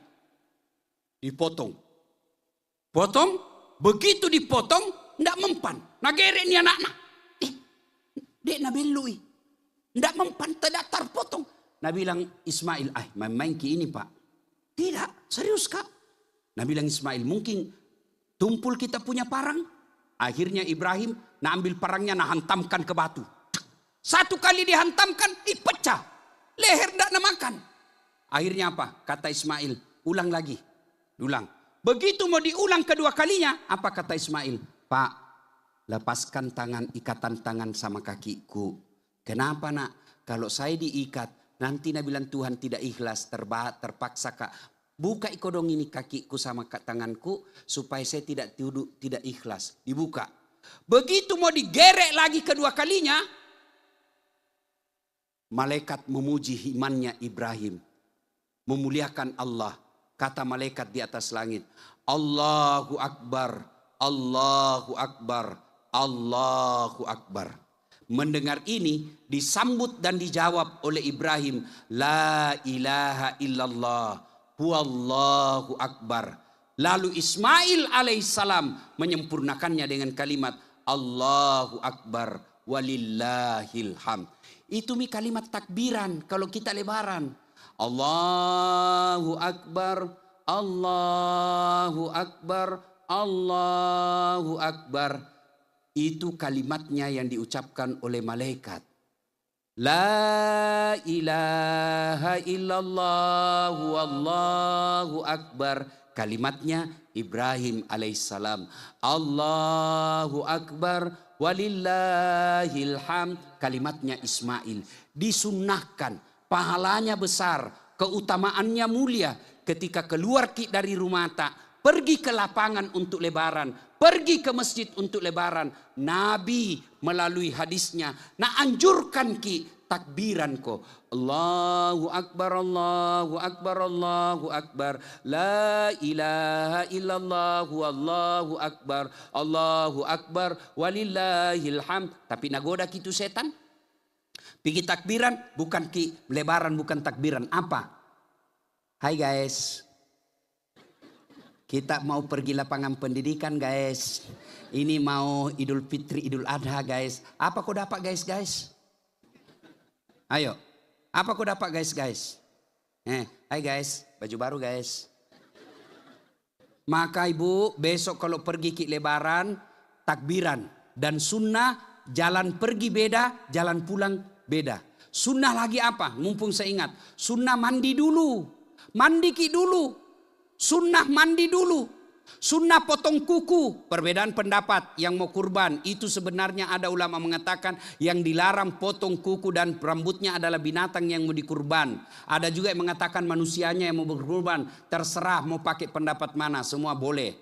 Dipotong. Potong, begitu dipotong, tidak mempan. Nah gere ni anak-anak. Dek na belui. Tidak mempan, tidak terpotong. Nah bilang Ismail, main ki ini pak. Tidak, serius kak. Nah bilang Ismail, mungkin tumpul kita punya parang. Akhirnya Ibrahim nak ambil parangnya, nak hantamkan ke batu. Satu kali dihantamkan, dipecah. Leher tidak nak makan. Akhirnya apa? Kata Ismail, ulang lagi. Ulang. Begitu mau diulang kedua kalinya, apa kata Ismail? Pak, lepaskan tangan, ikatan tangan sama kakiku. Kenapa nak? Kalau saya diikat, nanti nak bilang Tuhan tidak ikhlas, terpaksa kak. Buka ikodong ini kakiku sama tanganku supaya saya tidak ikhlas. Dibuka. Begitu mau digerek lagi kedua kalinya, malaikat memuji imannya Ibrahim, memuliakan Allah. Kata malaikat di atas langit, Allahu Akbar, Allahu Akbar, Allahu Akbar. Mendengar ini disambut dan dijawab oleh Ibrahim, La ilaha illallah. Huwallahu Akbar. Lalu Ismail alaihissalam menyempurnakannya dengan kalimat Allahu Akbar walillahil hamd. Itu kalimat takbiran kalau kita lebaran. Allahu Akbar, Allahu Akbar, Allahu Akbar. Itu kalimatnya yang diucapkan oleh malaikat. La ilaha illallah wallahu akbar. Kalimatnya Ibrahim alaihissalam. Allahu akbar walillahil hamd. Kalimatnya Ismail. Disunnahkan. Pahalanya besar. Keutamaannya mulia. ketika keluar ki dari rumah tak, pergi ke lapangan untuk lebaran, pergi ke masjid untuk lebaran, Nabi melalui hadisnya nah anjurkan ki takbiran ko. Allahu Akbar, Allahu Akbar, Allahu Akbar. La ilaha illallah, Allahu Akbar, Allahu Akbar, walillahil hamd. Tapi nagoda kitu setan. Pergi takbiran, bukan ki lebaran, bukan takbiran. Apa? Hai guys. Kita mau pergi lapangan pendidikan guys. Ini mau Idul Fitri, Idul Adha guys. Apa kau dapat guys? Ayo, apa kau dapat guys? Hai guys, baju baru guys. Maka ibu besok kalau pergi ke lebaran, takbiran. Dan sunnah jalan pergi beda, jalan pulang beda. Sunnah lagi apa? Mumpung saya ingat. Sunnah mandi dulu. Mandi ki dulu. Sunnah mandi dulu. Sunnah potong kuku, perbedaan pendapat yang mau kurban. Itu sebenarnya ada ulama mengatakan yang dilarang potong kuku dan rambutnya adalah binatang yang mau dikurban. Ada juga yang mengatakan manusianya yang mau berkurban. Terserah mau pakai pendapat mana, semua boleh.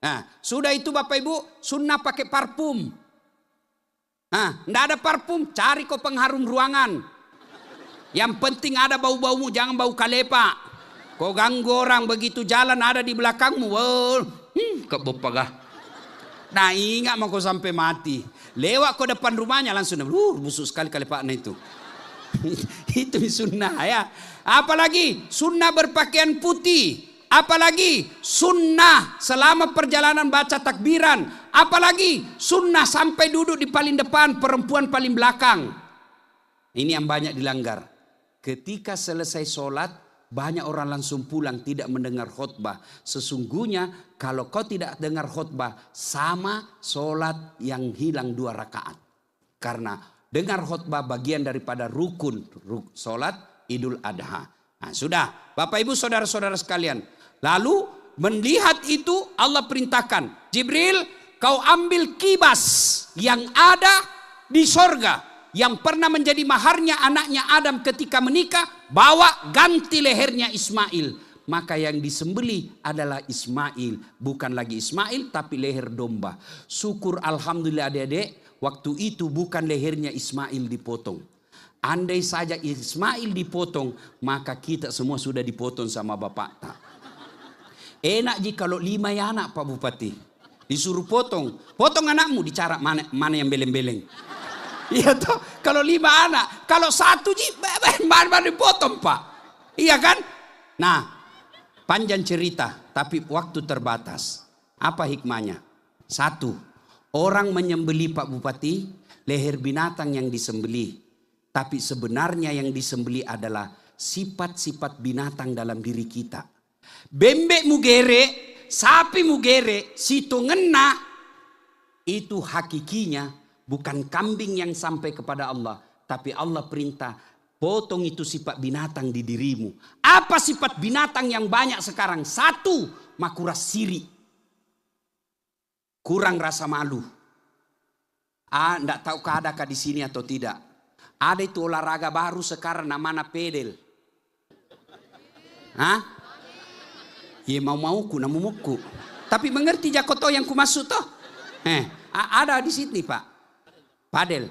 Nah, sudah itu Bapak Ibu, sunnah pakai parfum. Nah, enggak ada parfum, cari kok pengharum ruangan. Yang penting ada bau-baumu, jangan bau kalepa. Kau ganggu orang begitu jalan ada di belakangmu. Kebopagah. Nah ingat mau kau sampai mati. Lewat kau depan rumahnya langsung. Busuk sekali kalepaknya itu. Itu sunnah ya. Apalagi sunnah berpakaian putih. Apalagi sunnah selama perjalanan baca takbiran. Apalagi sunnah sampai duduk di paling depan, perempuan paling belakang. Ini yang banyak dilanggar. Ketika selesai sholat, banyak orang langsung pulang tidak mendengar khutbah. Sesungguhnya kalau kau tidak dengar khutbah sama sholat yang hilang 2 rakaat. Karena dengar khutbah bagian daripada rukun sholat Idul Adha. Nah, sudah Bapak Ibu saudara-saudara sekalian. Lalu melihat itu Allah perintahkan, Jibril kau ambil kibas yang ada di sorga. Yang pernah menjadi maharnya anaknya Adam ketika menikah, bawa ganti lehernya Ismail. Maka yang disembelih adalah Ismail. Bukan lagi Ismail tapi leher domba. Syukur alhamdulillah adik-adik, waktu itu bukan lehernya Ismail dipotong. Andai saja Ismail dipotong, maka kita semua sudah dipotong sama bapak tak. Enak jika kalau 5 ya anak Pak Bupati. Disuruh potong. Potong anakmu, dicara mana yang beleng-beleng. Iya toh, kalau 5 anak, kalau 1 baru dipotong Pak. Iya kan? Nah, panjang cerita, tapi waktu terbatas. Apa hikmahnya? 1, orang menyembelih Pak Bupati, leher binatang yang disembelih. Tapi sebenarnya yang disembelih adalah sifat-sifat binatang dalam diri kita. Bembek mugere, sapi mugere, situ ngena, itu hakikinya. Bukan kambing yang sampai kepada Allah. Tapi Allah perintah, potong itu sifat binatang di dirimu. Apa sifat binatang yang banyak sekarang? 1, makuras siri. Kurang rasa malu. Enggak tahu adakah di sini atau tidak. Ada itu olahraga baru sekarang namanya pedel. Hah? Ya mau-mauku, namumu. Tapi mengerti jakoto yang kumasuk toh? Ada di sini Pak. Padel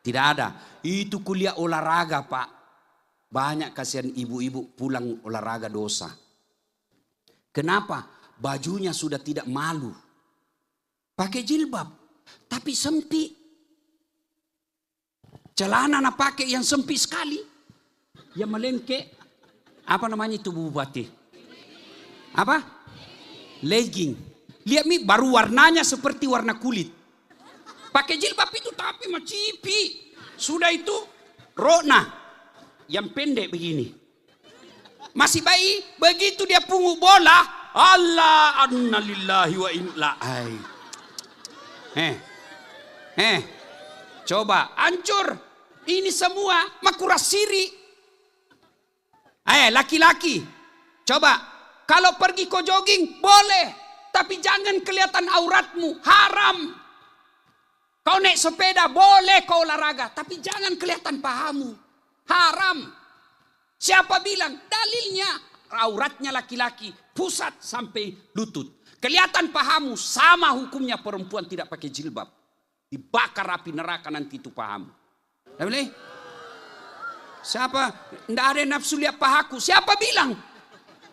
tidak ada. Itu kuliah olahraga Pak. Banyak kasihan ibu-ibu pulang olahraga dosa. Kenapa? Bajunya sudah tidak malu. Pakai jilbab. Tapi sempit. Celana nak pakai yang sempit sekali. Yang melengkek. Apa namanya itu Bu Bupati? Apa? Legging. Lihat mi baru warnanya seperti warna kulit. Pakai jilbab itu tapi macipi. Sudah itu rokna yang pendek begini. Masih bayi, begitu dia pungut bola, Allah annalillahi wa inna coba hancur. Ini semua makuras siri. Laki-laki, coba kalau pergi kau jogging boleh, tapi jangan kelihatan auratmu, haram. Kau naik sepeda boleh kau olahraga, tapi jangan kelihatan pahamu. Haram. Siapa bilang? Dalilnya auratnya laki-laki, pusat sampai lutut. Kelihatan pahamu, sama hukumnya perempuan tidak pakai jilbab. Dibakar api neraka nanti itu pahamu. Tidak boleh? Siapa? Tidak ada yang nafsu lihat pahaku. Siapa bilang?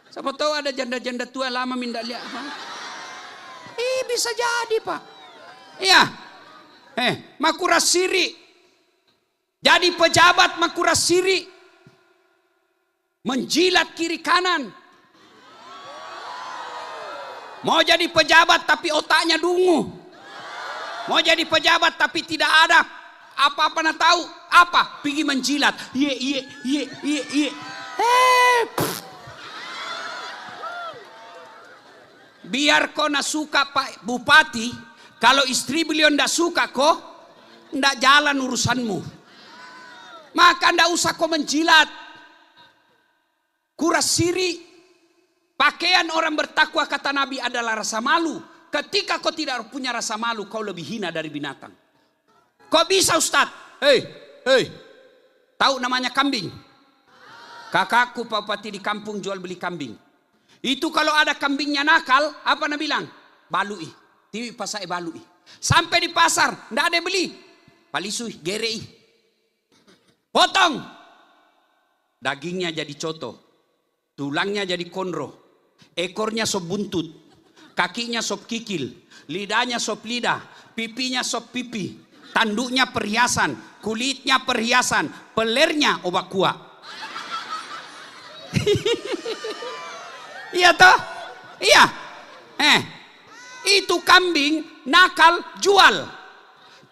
Siapa tahu ada janda-janda tua lama minta lihat apa? Bisa jadi Pak. Iya. Makura siri. Jadi pejabat makura siri. Menjilat kiri kanan. Mau jadi pejabat tapi otaknya dungu. Mau jadi pejabat tapi tidak ada apa-apa nak tahu. Apa? Pergi menjilat. Biar kau nak suka Pak Bupati, kalau istri beliau ndak suka kau, ndak jalan urusanmu. Maka ndak usah kau menjilat. Kuras siri. Pakaian orang bertakwa kata Nabi adalah rasa malu. Ketika kau tidak punya rasa malu, kau lebih hina dari binatang. Kok bisa Ustaz? Tahu namanya kambing? Kakakku Pak Bupati di kampung jual beli kambing. Itu kalau ada kambingnya nakal, apa Nabi bilang? Balui. Tiwi pasai balui. Sampai di pasar, ndak ada yang beli. Palisui, gerei. Potong. Dagingnya jadi coto. Tulangnya jadi konro. Ekornya sop buntut. Kakinya sop kikil. Lidahnya sop lidah. Pipinya sop pipi. Tanduknya perhiasan. Kulitnya perhiasan. Pelernya obat kuah. Iya toh? Iya. Itu kambing nakal jual.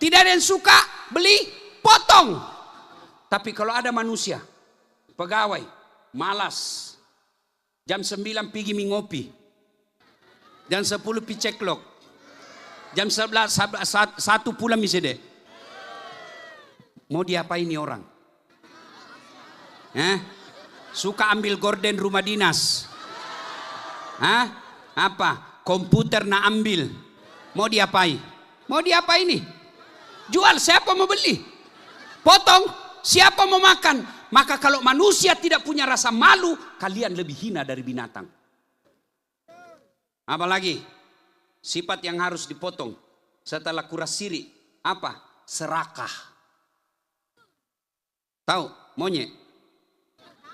Tidak ada yang suka beli potong. Tapi kalau ada manusia pegawai malas, jam 9 pergi ngopi, jam 10 pergi ceklok, jam 11 1 pulang misalnya, mau diapain ini orang? Suka ambil gorden rumah dinas. Apa? Komputer nak ambil. Mau diapain? Mau diapain ini? Jual, siapa mau beli? Potong, siapa mau makan? Maka kalau manusia tidak punya rasa malu, kalian lebih hina dari binatang. Apalagi sifat yang harus dipotong setelah kuras siri, apa? Serakah. Tahu monyet?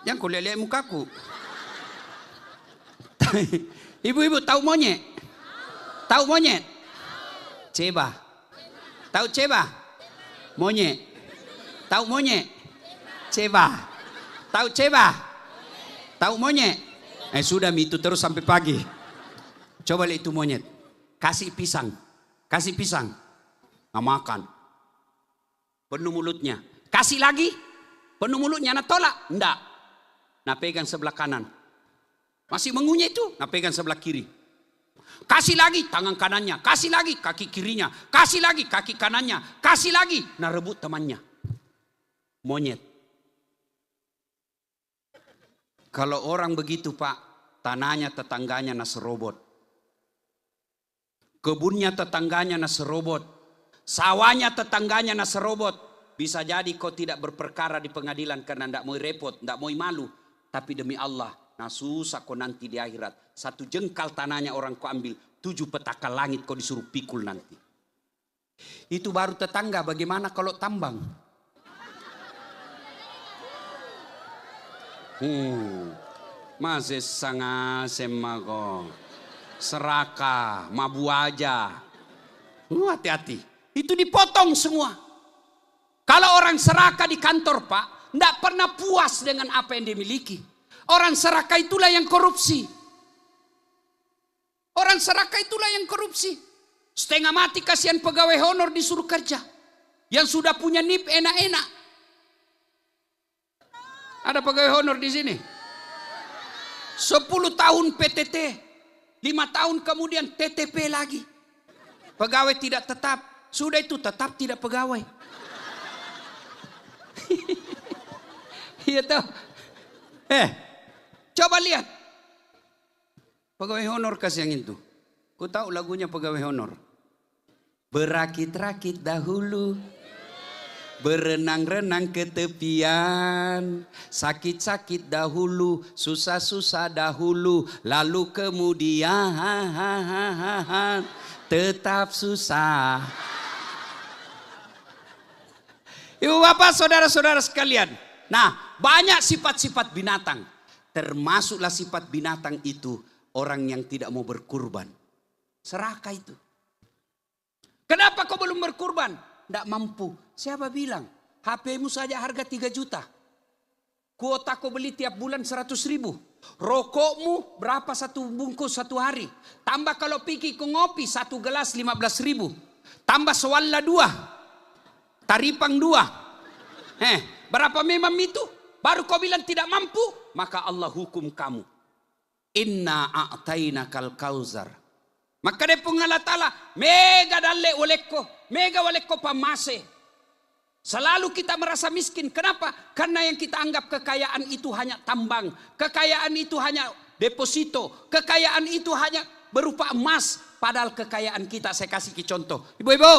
Yang kau lihat mukaku. Ibu-ibu tahu monyet? Tahu monyet? Ceba. Tahu ceba? Monyet. Tahu monyet? Ceba. Tahu ceba? Tahu monyet? Sudah itu terus sampai pagi. Coba lihat itu monyet. Kasih pisang. Kasih pisang. Nggak makan. Penuh mulutnya. Kasih lagi. Penuh mulutnya. Nah tolak. Enggak. Nah pegang sebelah kanan. Masih mengunyah itu. Nah pegang sebelah kiri. Kasih lagi tangan kanannya. Kasih lagi kaki kirinya. Kasih lagi kaki kanannya. Kasih lagi. Nah rebut temannya. Monyet. Kalau orang begitu Pak, tanahnya tetangganya naserobot. Kebunnya tetangganya naserobot. Sawahnya tetangganya naserobot. Bisa jadi kau tidak berperkara di pengadilan karena tidak mau repot, tidak mau malu. Tapi demi Allah, nah susah kau nanti di akhirat. 1 jengkal tanahnya orang kau ambil, 7 petaka langit kau disuruh pikul nanti. Itu baru tetangga, bagaimana kalau tambang? Masih sangat semago. Serakah, mabu aja. Hati-hati. Itu dipotong semua. Kalau orang serakah di kantor Pak, tidak pernah puas dengan apa yang dia miliki. Orang serakah itulah yang korupsi. Orang serakah itulah yang korupsi. Setengah mati kasihan pegawai honor disuruh kerja. Yang sudah punya NIP enak-enak. Ada pegawai honor di sini. 10 tahun PTT. 5 tahun kemudian TTP lagi. Pegawai tidak tetap. Sudah itu tetap tidak pegawai. Iya tahu. Coba lihat. Pegawai honor kasih yang itu. Ku tahu lagunya pegawai honor. Berakit-rakit dahulu. Berenang-renang ke tepian, sakit-sakit dahulu, susah-susah dahulu, lalu kemudian tetap susah. Ibu bapak saudara-saudara sekalian. Nah, banyak sifat-sifat binatang. Termasuklah sifat binatang itu orang yang tidak mau berkurban. Serakah itu. Kenapa kau belum berkurban? Tidak mampu. Siapa bilang? HP-mu saja harga 3 juta. Kuota kau beli tiap bulan 100.000. Rokokmu berapa satu bungkus satu hari? Tambah kalau pergi ke ngopi 1 gelas 15.000. Tambah sewalla 2. Taripang 2. Berapa memang itu? Baru kau bilang tidak mampu. Maka Allah hukum kamu. Inna a'tainakal kauzar. Maka dia pun Allah Ta'ala. Mega dalle olekko. Mega olekko pamase. Selalu kita merasa miskin. Kenapa? Karena yang kita anggap kekayaan itu hanya tambang. Kekayaan itu hanya deposito. Kekayaan itu hanya berupa emas. Padahal kekayaan kita, saya kasih contoh. Ibu-ibu.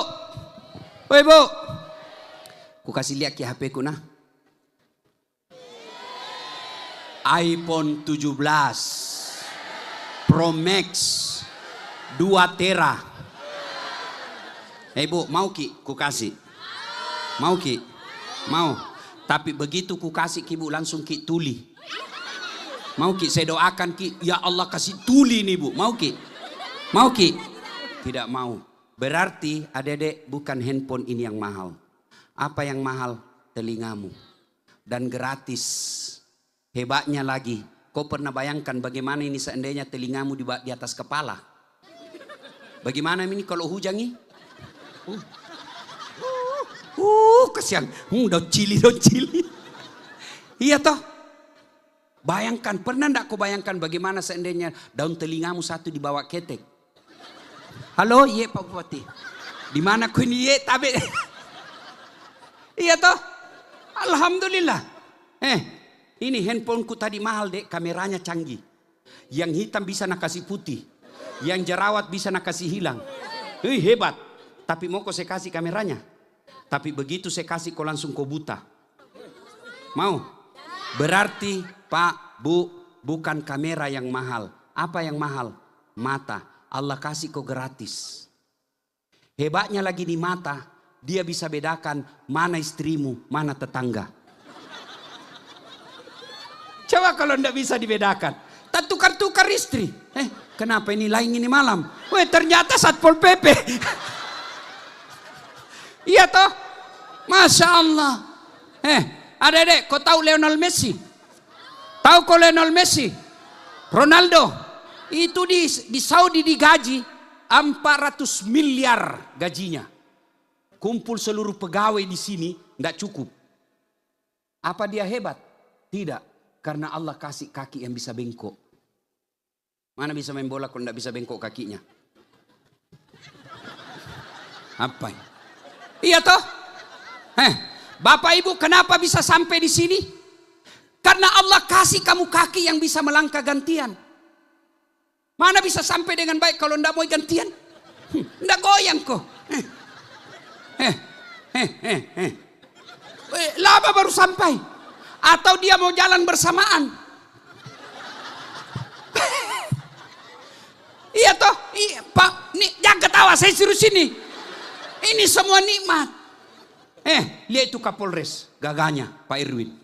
Ibu-ibu. Ku kasih lihat ke HP ku nah. iPhone 17 Pro Max 2 tera. Ibu, mau ki ku kasih? Mau ki? Mau. Tapi begitu ku kasih ki bu langsung ki tuli. Mau ki? Saya doakan ki, ya Allah kasih tuli nih bu. Mau ki? Mau ki? Tidak mau. Berarti adik-adik bukan handphone ini yang mahal. Apa yang mahal? Telingamu. Dan gratis. Hebatnya lagi. Kau pernah bayangkan bagaimana ini seandainya telingamu di atas kepala? Bagaimana ini kalau hujan nih? Kasihan. Daun cili. Iya toh. Bayangkan, pernah enggak kau bayangkan bagaimana seandainya daun telingamu satu dibawa ketek? Halo, iya Pak Bupati. Di mana kau ini iya tabe? Iya toh. Alhamdulillah. Ini handphoneku tadi mahal dek, kameranya canggih. Yang hitam bisa nak kasih putih. Yang jerawat bisa nak kasih hilang. Hebat. Tapi mau kau saya kasih kameranya. Tapi begitu saya kasih kau langsung kau buta. Mau? Berarti Pak, Bu, bukan kamera yang mahal. Apa yang mahal? Mata. Allah kasih kau gratis. Hebatnya lagi di mata, dia bisa bedakan mana istrimu, mana tetangga. Coba kalau tidak bisa dibedakan. Tak tukar-tukar istri. Kenapa ini lain ini malam? Ternyata Satpol PP. Iya toh? Masya Allah. Adek-adek, kau tahu Lionel Messi? Tahu kau Lionel Messi? Ronaldo. Itu di Saudi digaji 400 miliar gajinya. Kumpul seluruh pegawai di sini, tidak cukup. Apa dia hebat? Tidak. Karena Allah kasih kaki yang bisa bengkok. Mana bisa main bola kalau tidak bisa bengkok kakinya? Apa? Iya toh? Bapak Ibu kenapa bisa sampai di sini? Karena Allah kasih kamu kaki yang bisa melangkah gantian. Mana bisa sampai dengan baik kalau tidak mau gantian? Tidak goyang kok. Lama baru sampai. Atau dia mau jalan bersamaan. Iya toh? Iya, Pak, nih jangan ketawa, saya suruh sini. Ini semua nikmat. Lihat itu Kapolres, gagahnya Pak Irwin.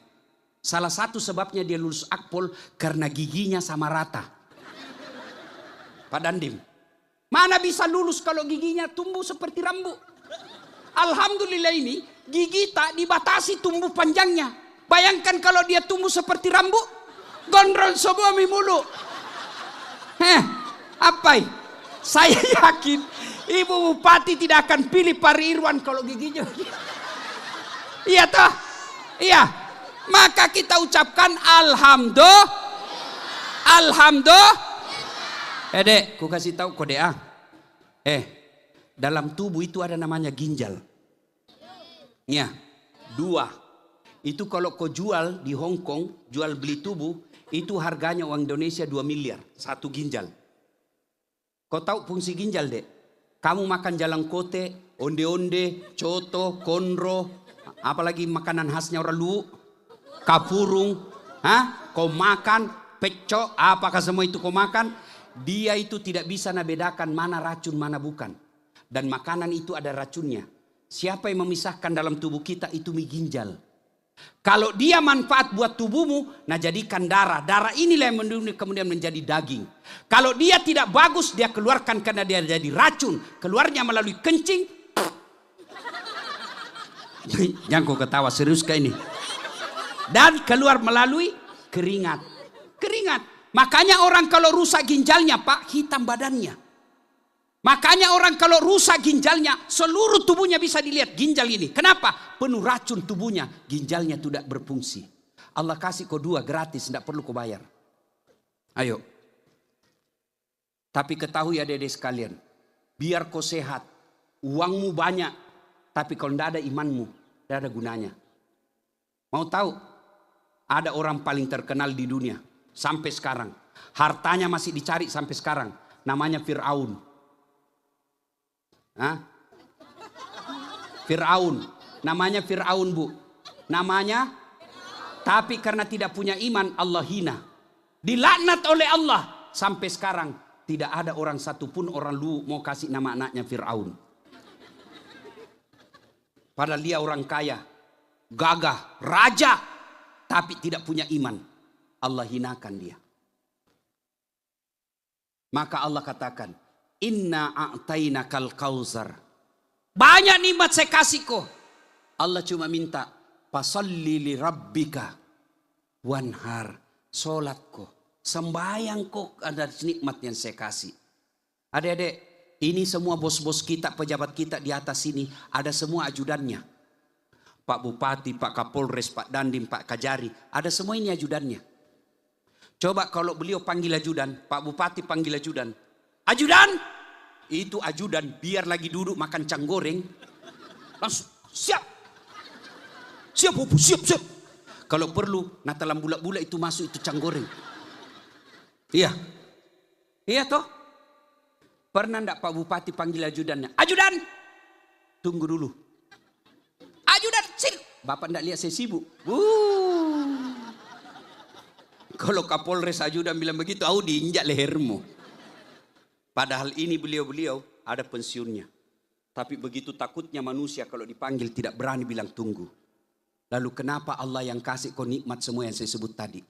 Salah satu sebabnya dia lulus Akpol karena giginya sama rata. Pak Dandim, mana bisa lulus kalau giginya tumbuh seperti rambut? Alhamdulillah ini gigi tak dibatasi tumbuh panjangnya. Bayangkan kalau dia tumbuh seperti rambut, gondrong semua mi mulu. Apa? Saya yakin Ibu Bupati tidak akan pilih Pak Irwan kalau giginya. Iya toh? Iya. Maka kita ucapkan alhamdulillah. Alhamdulillah. Dek, ku kasih tahu kode A. Dalam tubuh itu ada namanya ginjal. Ya, 2. Itu kalau kau jual di Hong Kong, jual beli tubuh, itu harganya uang Indonesia 2 miliar. 1 ginjal. Kau tahu fungsi ginjal dek? Kamu makan jalan kote, onde-onde, coto, konro, Apalagi makanan khasnya orang Luwu, kapurung, kau makan, pecok, apakah semua itu kau makan? Dia itu tidak bisa bedakan mana racun, mana bukan. Dan makanan itu ada racunnya. Siapa yang memisahkan dalam tubuh kita itu mie ginjal. Kalau dia manfaat buat tubuhmu, nah jadikan darah. Darah inilah yang kemudian menjadi daging. Kalau dia tidak bagus, dia keluarkan karena dia jadi racun. Keluarnya melalui kencing. Jangan kau ketawa, serius kayak ini. Dan keluar melalui keringat. Keringat. Makanya orang kalau rusak ginjalnya, Pak, hitam badannya. Makanya orang kalau rusak ginjalnya, seluruh tubuhnya bisa dilihat ginjal ini. Kenapa? Penuh racun tubuhnya, ginjalnya tidak berfungsi. Allah kasih kau 2 gratis, tidak perlu kau bayar. Ayo. Tapi ketahui adik-adik sekalian, biar kau sehat, uangmu banyak, tapi kalau tidak ada imanmu, tidak ada gunanya. Mau tahu? Ada orang paling terkenal di dunia sampai sekarang. Hartanya masih dicari sampai sekarang. Namanya Fir'aun. Fir'aun. Namanya Fir'aun, Bu. Namanya. Tapi karena tidak punya iman, Allah hina. Dilaknat oleh Allah. Sampai sekarang tidak ada orang satupun orang Luwu mau kasih nama anaknya Fir'aun. Padahal dia orang kaya, gagah, raja, tapi tidak punya iman. Allah hinakan dia. Maka Allah katakan, Inna a'tainakal kausar. Banyak nikmat saya kasih kau. Allah cuma minta, fasalli li rabbika wanhar. Solat kau, sembahyang kau, ada nikmat yang saya kasih. Adik-adik, ini semua bos-bos kita, pejabat kita di atas sini, ada semua ajudannya. Pak Bupati, Pak Kapolres, Pak Dandim, Pak Kajari, ada semua ini ajudannya. Coba kalau beliau panggil ajudan, Pak Bupati panggil ajudan. Ajudan, itu ajudan biar lagi duduk makan cang goreng, langsung siap, siap, siap. Kalau perlu, nah dalam bulat-bulat itu masuk itu cang goreng. Iya, iya toh. Pernah ndak Pak Bupati panggil ajudannya? Ajudan, tunggu dulu. Ajudan, sini. Bapak ndak lihat saya sibuk. Kalau Kapolres ajudan bilang begitu, diinjak lehermu. Padahal ini beliau-beliau ada pensiunnya. Tapi begitu takutnya manusia kalau dipanggil tidak berani bilang tunggu. Lalu kenapa Allah yang kasih kau nikmat semua yang saya sebut tadi?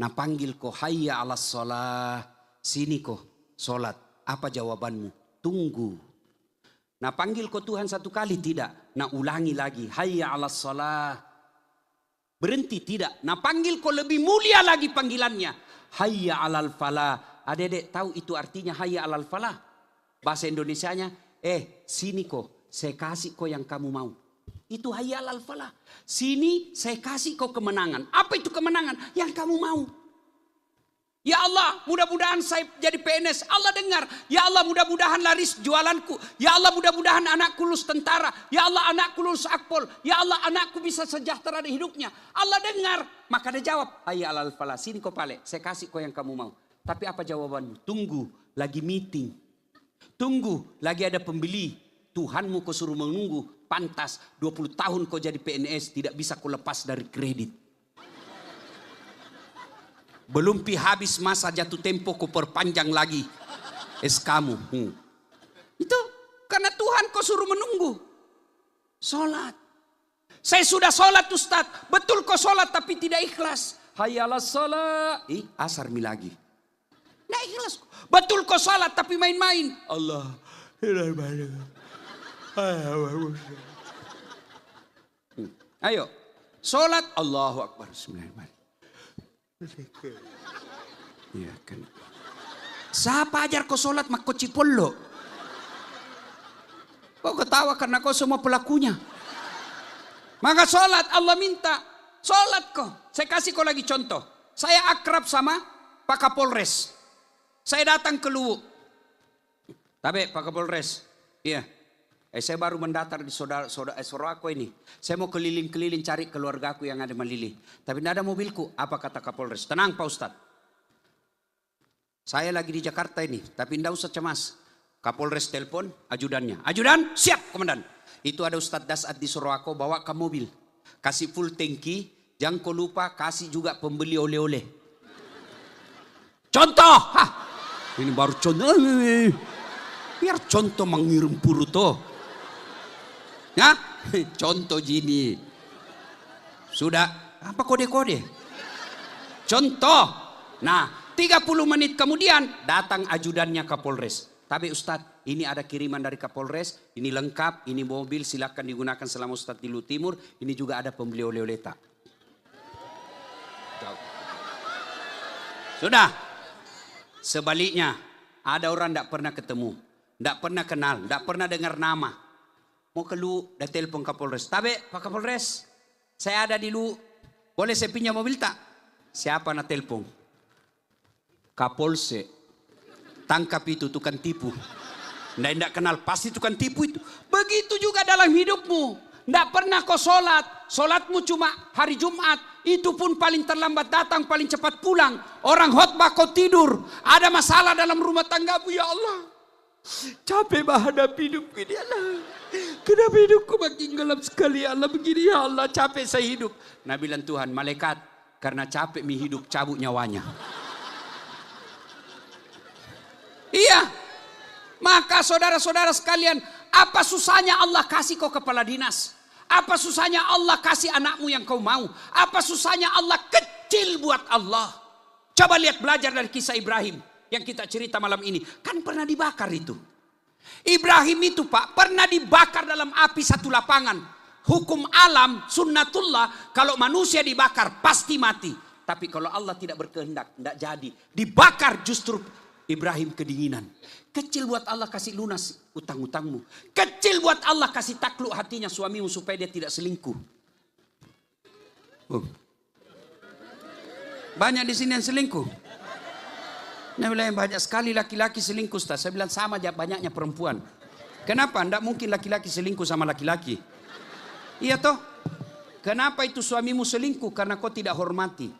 Nah panggil kau hayya ala sholah. Sini kau sholat. Apa jawabanmu? Tunggu. Nah panggil kau Tuhan 1 kali tidak. Nah ulangi lagi. Hayya ala sholah. Berhenti tidak. Nah panggil kau lebih mulia lagi panggilannya. Hayya alal falah. Adik-adik tahu itu artinya hayya alal falah. Bahasa Indonesianya, sini kok, saya kasih kau yang kamu mau. Itu hayya alal falah. Sini saya kasih kau kemenangan. Apa itu kemenangan? Yang kamu mau. Ya Allah, mudah-mudahan saya jadi PNS. Allah dengar. Ya Allah, mudah-mudahan laris jualanku. Ya Allah, mudah-mudahan anakku lulus tentara. Ya Allah, anakku lulus akpol. Ya Allah, anakku bisa sejahtera di hidupnya. Allah dengar. Maka dia jawab, hayya alal falah. Sini kau pale, saya kasih kau yang kamu mau. Tapi apa jawabanmu? Tunggu, lagi meeting. Tunggu, lagi ada pembeli. Tuhanmu kau suruh menunggu. Pantas 20 tahun kau jadi PNS, tidak bisa kau lepas dari kredit. Belum habis masa jatuh tempo kau perpanjang lagi SK-mu. Itu karena Tuhan kau suruh menunggu. Sholat. Saya sudah sholat Ustaz. Betul kau sholat tapi tidak ikhlas. Hayyalas sholat. Asar mi lagi. Tidak ikhlas. Betul kau sholat tapi main-main. Allah. Ayo. Sholat. Allahu Akbar. Bismillahirrahmanirrahim. Ya kan. Siapa ajar kau sholat mak kau cipollo? Kau ketawa karena kau semua pelakunya. Maka sholat Allah minta. Sholat kau. Saya kasih kau lagi contoh. Saya akrab sama Pak Kapolres. Saya datang ke Luwu. Tapi Pak Kapolres. Iya. Saya baru mendatar di saudaraku ini. Saya mau keliling-keliling cari keluargaku yang ada Malili. Tapi tidak ada mobilku. Apa kata Kapolres? Tenang Pak Ustadz. Saya lagi di Jakarta ini. Tapi tidak usah cemas. Kapolres telepon ajudannya. Ajudan siap komandan. Itu ada Ustadz Dasat di Sorowako, bawa ke mobil. Kasih full tangki, jangan kau lupa kasih juga pembeli oleh-oleh. Contoh! Hah, ini baru contoh. Biar contoh mengirim puru toh. Ya, contoh gini. Sudah, apa kode-kode? Contoh. Nah, 30 menit kemudian datang ajudannya Kapolres. Tapi Ustadz, ini ada kiriman dari Kapolres, ini lengkap, ini mobil silakan digunakan selama Ustadz di Lu Timur, ini juga ada pembeli oleh-oleh tak. Sudah. Sebaliknya, ada orang tidak pernah ketemu, tidak pernah kenal, tidak pernah dengar nama. Mau ke Lu, dah telepon Kapolres. Tapi Pak Kapolres, saya ada di Lu, boleh saya pinjam mobil tak? Siapa nak telepon? Kapolse. Tangkap itu tukang tipu. Tidak kenal, pasti tukang tipu itu. Begitu juga dalam hidupmu. Tidak pernah kau sholat. Sholatmu cuma hari Jumat. Itu pun paling terlambat datang, paling cepat pulang. Orang khotbah kau tidur. Ada masalah dalam rumah tanggamu, ya Allah. Capek menghadapi hidup ini, ya Allah. Kenapa hidupku makin gelap sekali, ya Allah. Begini, ya Allah, capek saya hidup. Nah bilang Tuhan, malaikat, karena capek mi hidup, cabut nyawanya. Iya, maka saudara-saudara sekalian, apa susahnya Allah kasih kau kepala dinas? Apa susahnya Allah kasih anakmu yang kau mau? Apa susahnya Allah kecil buat Allah? Coba lihat, belajar dari kisah Ibrahim yang kita cerita malam ini. Kan pernah dibakar itu. Ibrahim itu Pak, pernah dibakar dalam api satu lapangan. Hukum alam, sunnatullah, kalau manusia dibakar pasti mati. Tapi kalau Allah tidak berkehendak, tidak jadi. Dibakar justru Ibrahim kedinginan. Kecil buat Allah kasih lunas utang-utangmu. Kecil buat Allah kasih takluk hatinya suamimu supaya dia tidak selingkuh. Banyak di sini yang selingkuh. Nah, bilang banyak sekali laki-laki selingkuh, Ustaz. Saya bilang sama aja banyaknya perempuan. Kenapa? Tidak mungkin laki-laki selingkuh sama laki-laki. Iya toh? Kenapa itu suamimu selingkuh? Karena kau tidak hormati.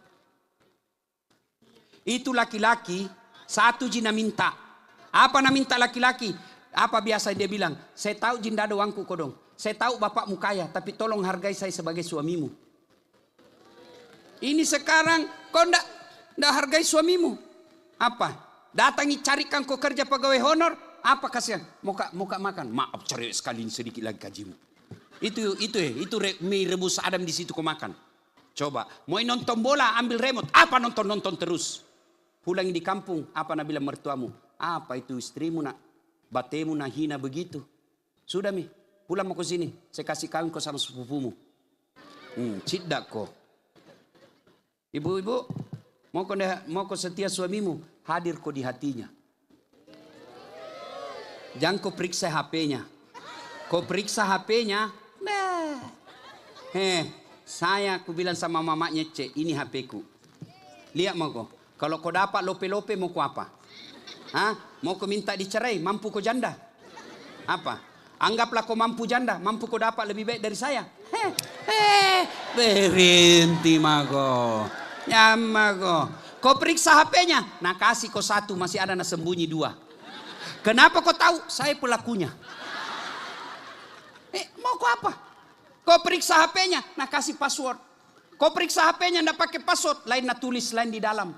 Itu laki-laki. Satu jina minta. Apa nak minta laki-laki? Apa biasa dia bilang? Saya tahu jin ada uangku kodong. Saya tahu bapakmu kaya, tapi tolong hargai saya sebagai suamimu. Ini sekarang kau ndak hargai suamimu. Apa? Datangi carikan kau kerja pegawai honor. Apa kasihan? Mau makan? Maaf, cari sekali sedikit lagi gajimu. Itu mie rebus Adam di situ kau makan. Coba, mau nonton bola ambil remote. Apa nonton terus? Pulang di kampung, apa nak bilang mertuamu? Apa itu istrimu nak? Batemu nak hina begitu. Sudah mi, pulang mau ke sini. Saya kasih kawin kau sama sepupumu. Cidak kau. Ibu-ibu, mau kau setia suamimu, hadir kau di hatinya. Jangan kau periksa HP-nya. Kau periksa HP-nya, saya aku bilang sama mamanya Cek, ini HP-ku. Lihat mau kau. Kalau kau dapat lope-lope mau kau apa? Hah? Mau kau minta dicerai? Mampu kau janda? Apa? Anggaplah kau mampu janda. Mampu kau dapat lebih baik dari saya? Berhenti mago. Nyamago. Kau periksa HP-nya. Nah kasih kau satu, masih ada nak sembunyi dua. Kenapa kau tahu? Saya pelakunya. Mau kau apa? Kau periksa HP-nya. Nah kasih password. Kau periksa HP-nya ndak pakai password. Lain nak tulis lain di dalam.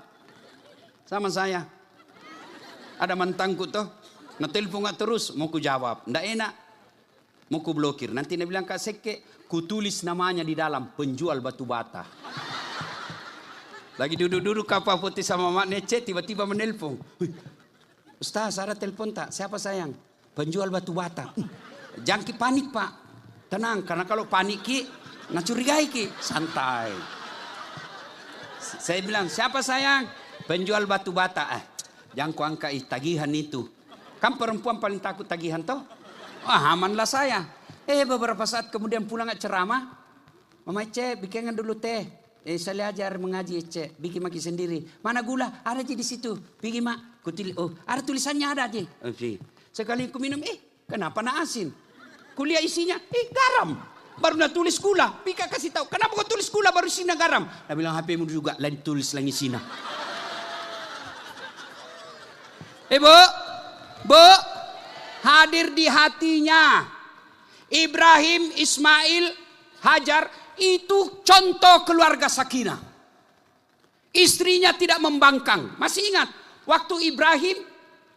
Sama saya. Ada mantanku tuh. Nak telepon nggak terus. Mau ku jawab. Nggak enak. Mau ku blokir. Nanti dia bilang Kak Seke. Ku tulis namanya di dalam. Penjual batu bata. Lagi duduk-duduk kapal putih sama Mak Nece. Tiba-tiba menelpon. Ustaz ada telepon tak? Siapa sayang? Penjual batu bata. Jangan panik Pak. Tenang. Karena kalau panik ki. Nak curigai ki. Santai. Saya bilang siapa sayang? Penjual batu bata. Jangan kau angkat tagihan itu. Kan perempuan paling takut tagihan toh? Amanlah saya. Beberapa saat kemudian pulang ceramah. Mama Ece, bikinkan dulu teh. Saya ajar mengaji Ece. Bikin maki sendiri. Mana gula? Ada aja di situ. Bikin mak. Ada tulisannya ada aja. Sekali aku minum. Kenapa nak asin? Kuliah isinya. Garam. Baru nak tulis gula. Pika kasih tahu. Kenapa kau tulis gula baru isinya garam? Dia bilang HP-mu juga. Lain tulis lagi isinya. Bu, hadir di hatinya. Ibrahim, Ismail, Hajar itu contoh keluarga sakinah. Istrinya tidak membangkang. Masih ingat waktu Ibrahim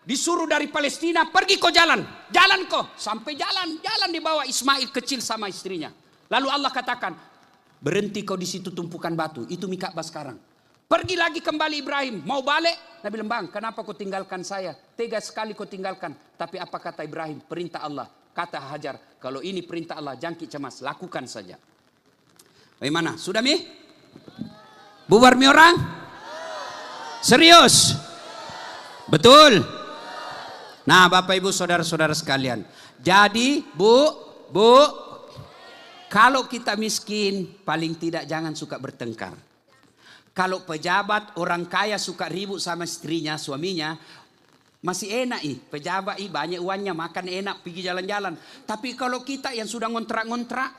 disuruh dari Palestina, pergi kau jalan. Jalan kau. Sampai jalan dibawa Ismail kecil sama istrinya. Lalu Allah katakan, berhenti kau di situ tumpukan batu. Itu Mikabah sekarang. Pergi lagi kembali Ibrahim. Mau balik. Nabi bilang, bang, kenapa kau tinggalkan saya? Tega sekali kau tinggalkan. Tapi apa kata Ibrahim? Perintah Allah. Kata Hajar, kalau ini perintah Allah, jangan cemas. Lakukan saja. Bagaimana? Sudah mi? Bubar mi orang? Serius? Betul? Nah, Bapak Ibu saudara-saudara sekalian. Jadi Bu, kalau kita miskin, paling tidak jangan suka bertengkar. Kalau pejabat, orang kaya suka ribut sama istrinya, suaminya, masih enak pejabat banyak uangnya, makan enak, pergi jalan-jalan. Tapi kalau kita yang sudah ngontrak-ngontrak,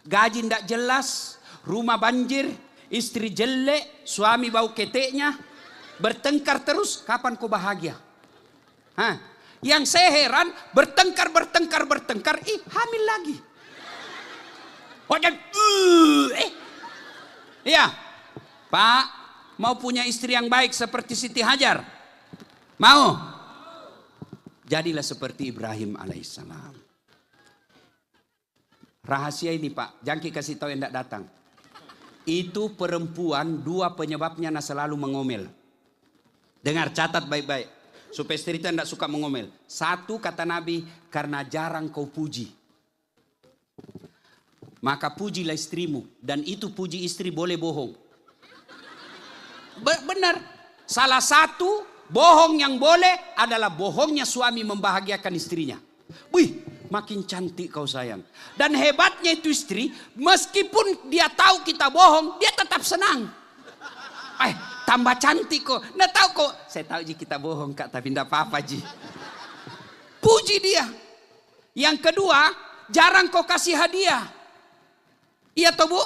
gaji tidak jelas, rumah banjir, istri jelek, suami bau keteknya, bertengkar terus, kapan kau bahagia? Yang saya heran, bertengkar, hamil lagi. Iya, Pak, mau punya istri yang baik seperti Siti Hajar? Mau? Jadilah seperti Ibrahim alaihissalam. Rahasia ini Pak, jangan kasih tahu yang tidak datang. Itu perempuan, dua penyebabnya selalu mengomel. Dengar, catat baik-baik. Supaya istri itu tidak suka mengomel. Satu, kata Nabi, karena jarang kau puji. Maka pujilah istrimu. Dan itu puji istri boleh bohong. Benar. Salah satu bohong yang boleh adalah bohongnya suami membahagiakan istrinya. Wih, makin cantik kau sayang. Dan hebatnya itu istri, meskipun dia tahu kita bohong, dia tetap senang. Tambah cantik kok. Nggak tahu kok. Saya tahu Ji kita bohong Kak, tapi enggak apa-apa Ji. Puji dia. Yang kedua, jarang kau kasih hadiah. Iya toh Bu?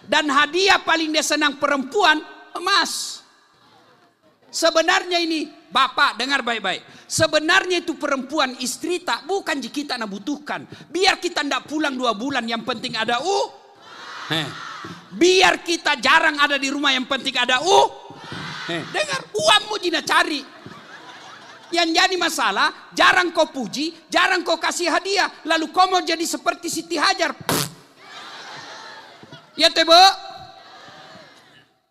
Dan hadiah paling dia senang perempuan, emas. Sebenarnya ini, Bapak dengar baik-baik. Sebenarnya itu perempuan istri tak bukan jika kita nak butuhkan. Biar kita ndak pulang 2 bulan, yang penting ada biar kita jarang ada di rumah, yang penting ada dengar, uangmu Jina cari. Yang jadi masalah, jarang kau puji, jarang kau kasih hadiah. Lalu kau mau jadi seperti Siti Hajar. Ya tebo.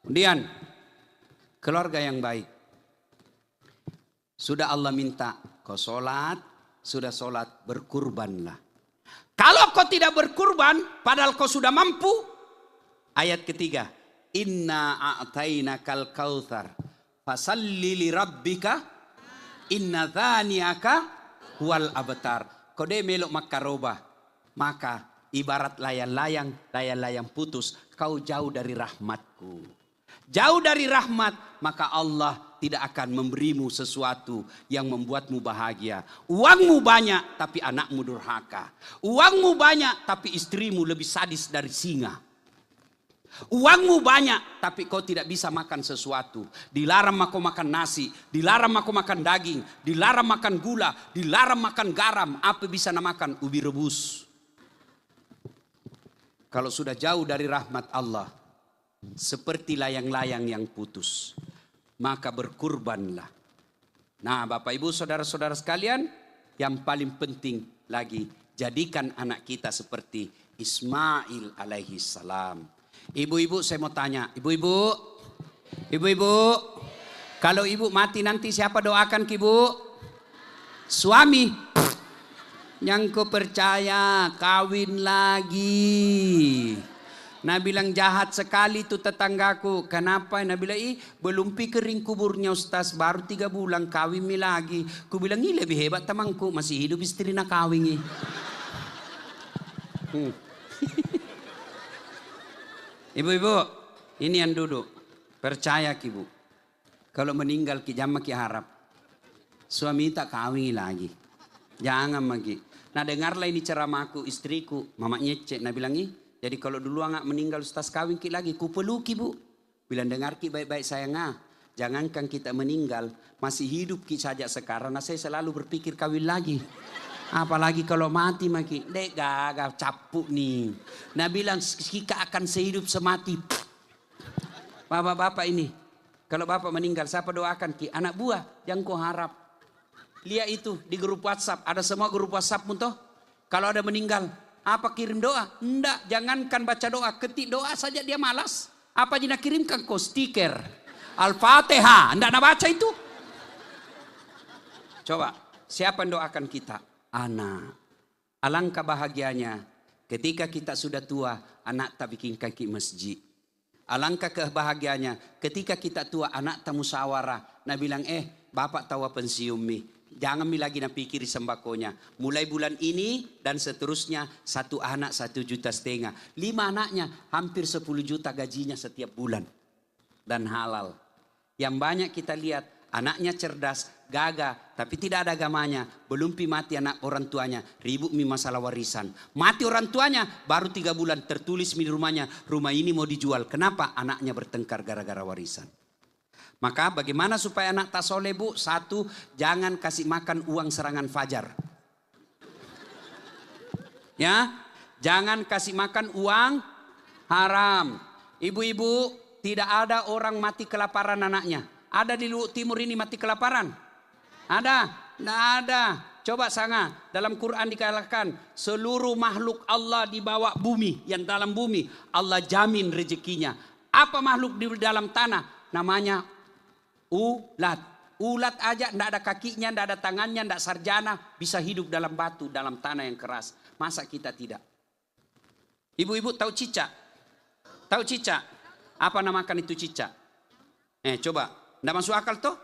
Kemudian, keluarga yang baik. Sudah Allah minta, kau sholat, sudah sholat, berkurbanlah. Kalau kau tidak berkurban, padahal kau sudah mampu. Ayat ketiga, inna a'tainakal kautsar, fasalli li rabbika, inna dzaniaka huwal abtar. Kau deh melok makarobah, maka ibarat layang-layang putus, kau jauh dari rahmatku. Jauh dari rahmat, maka Allah tidak akan memberimu sesuatu yang membuatmu bahagia. Uangmu banyak, tapi anakmu durhaka. Uangmu banyak, tapi istrimu lebih sadis dari singa. Uangmu banyak, tapi kau tidak bisa makan sesuatu. Dilarang kau makan nasi, dilarang kau makan daging, dilarang makan gula, dilarang makan garam. Apa bisa makan? Ubi rebus. Kalau sudah jauh dari rahmat Allah, seperti layang-layang yang putus, maka berkurbanlah. Nah, Bapak Ibu saudara-saudara sekalian, yang paling penting lagi, jadikan anak kita seperti Ismail alaihi salam. Ibu-ibu saya mau tanya, ibu-ibu, kalau ibu mati nanti siapa doakan ke ibu? Suami. Yang ku percaya kawin lagi. Nah bilang jahat sekali tuh tetanggaku. Kenapa? Nah bilang belum kering kuburnya Ustaz, baru 3 bulan kawin lagi. Ku bilang lebih hebat temanku, masih hidup istri nak kawin. Ibu-ibu, ini yang duduk. Percaya ki Bu. Kalau meninggal ki jama ki harap. Suami tak kawin lagi. Jangan lagi. Nah dengarlah ini ceramahku, istriku. Mama nyecek, nah bilang jadi kalau dulu anak meninggal Ustaz kawin ki lagi. Ku peluki Bu. Bilang dengar ki baik-baik sayang. Jangankan kita meninggal, masih hidup ki saja sekarang. Nah saya selalu berpikir kawin lagi. Apalagi kalau mati maki, dek gagah capuk nih. Nah bilang kita akan sehidup semati. Bapak-bapak ini, kalau bapak meninggal siapa doakan ki? Anak buah yang kau harap. Lihat itu di grup WhatsApp, ada semua grup WhatsApp pun toh. Kalau ada meninggal, apa kirim doa? Enggak, jangankan baca doa, ketik doa saja dia malas. Apa jina kirimkan kau stiker Al-Fatihah, enggak nak baca itu. Coba, siapa yang doakan kita? Anak. Alangkah bahagianya ketika kita sudah tua, anak tak bikin kaki masjid. Alangkah kebahagiaannya ketika kita tua, anak tak musyawarah. Nah bilang, bapak tahu pensiun mi. Jangan mi lagi nak pikir sembakonya. Mulai bulan ini dan seterusnya 1 anak 1,5 juta. 5 anaknya hampir 10 juta gajinya setiap bulan. Dan halal. Yang banyak kita lihat anaknya cerdas, gagah, tapi tidak ada agamanya. Belum mati anak orang tuanya, ribut masalah warisan. Mati orang tuanya, baru 3 bulan tertulis di rumahnya, rumah ini mau dijual. Kenapa? Anaknya bertengkar gara-gara warisan. Maka bagaimana supaya anak tak soleh bu? 1, jangan kasih makan uang serangan fajar. Ya, jangan kasih makan uang haram. Ibu-ibu, tidak ada orang mati kelaparan anaknya. Ada di Luhut Timur ini mati kelaparan? Ada? Tidak ada. Coba sanga, dalam Quran dikatakan seluruh makhluk Allah di bawah bumi, yang dalam bumi Allah jamin rezekinya. Apa makhluk di dalam tanah? Namanya ulat. Ulat aja tidak ada kakinya, tidak ada tangannya, tidak sarjana, bisa hidup dalam batu, dalam tanah yang keras. Masa kita tidak? Ibu-ibu tahu cicak? Tahu cicak? Apa namakan itu cicak? Coba, tidak masuk akal toh?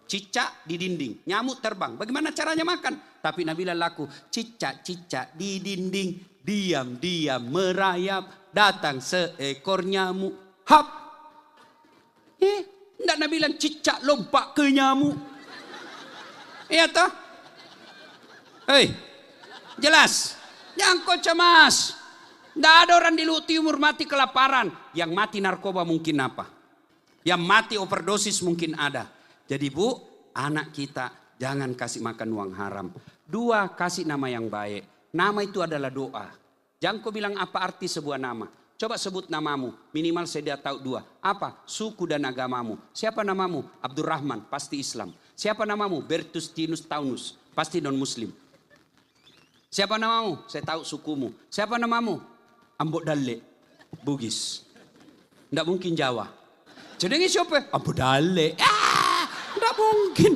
Cicak di dinding, nyamuk terbang. Bagaimana caranya makan? Tapi Nabi laku, cicak-cicak di dinding, diam-diam merayap, datang seekor nyamuk. Hap! Tidak Nabi bilang cicak lompat ke nyamuk. Iya toh? Jelas. Jangan kau cemas. Tidak ada orang di Luhut Timur mati kelaparan. Yang mati narkoba mungkin apa? Yang mati overdosis mungkin ada. Jadi bu, anak kita jangan kasih makan uang haram. 2, kasih nama yang baik. Nama itu adalah doa. Jangan kau bilang apa arti sebuah nama. Coba sebut namamu, minimal saya tahu 2. Apa? Suku dan agamamu. Siapa namamu? Abdurrahman, pasti Islam. Siapa namamu? Bertustinus Taunus, pasti non Muslim. Siapa namamu? Saya tahu sukumu. Siapa namamu? Ambok Dalle, Bugis. Tidak mungkin Jawa. Jadi siapa? Ambok Dalle. Tidak mungkin.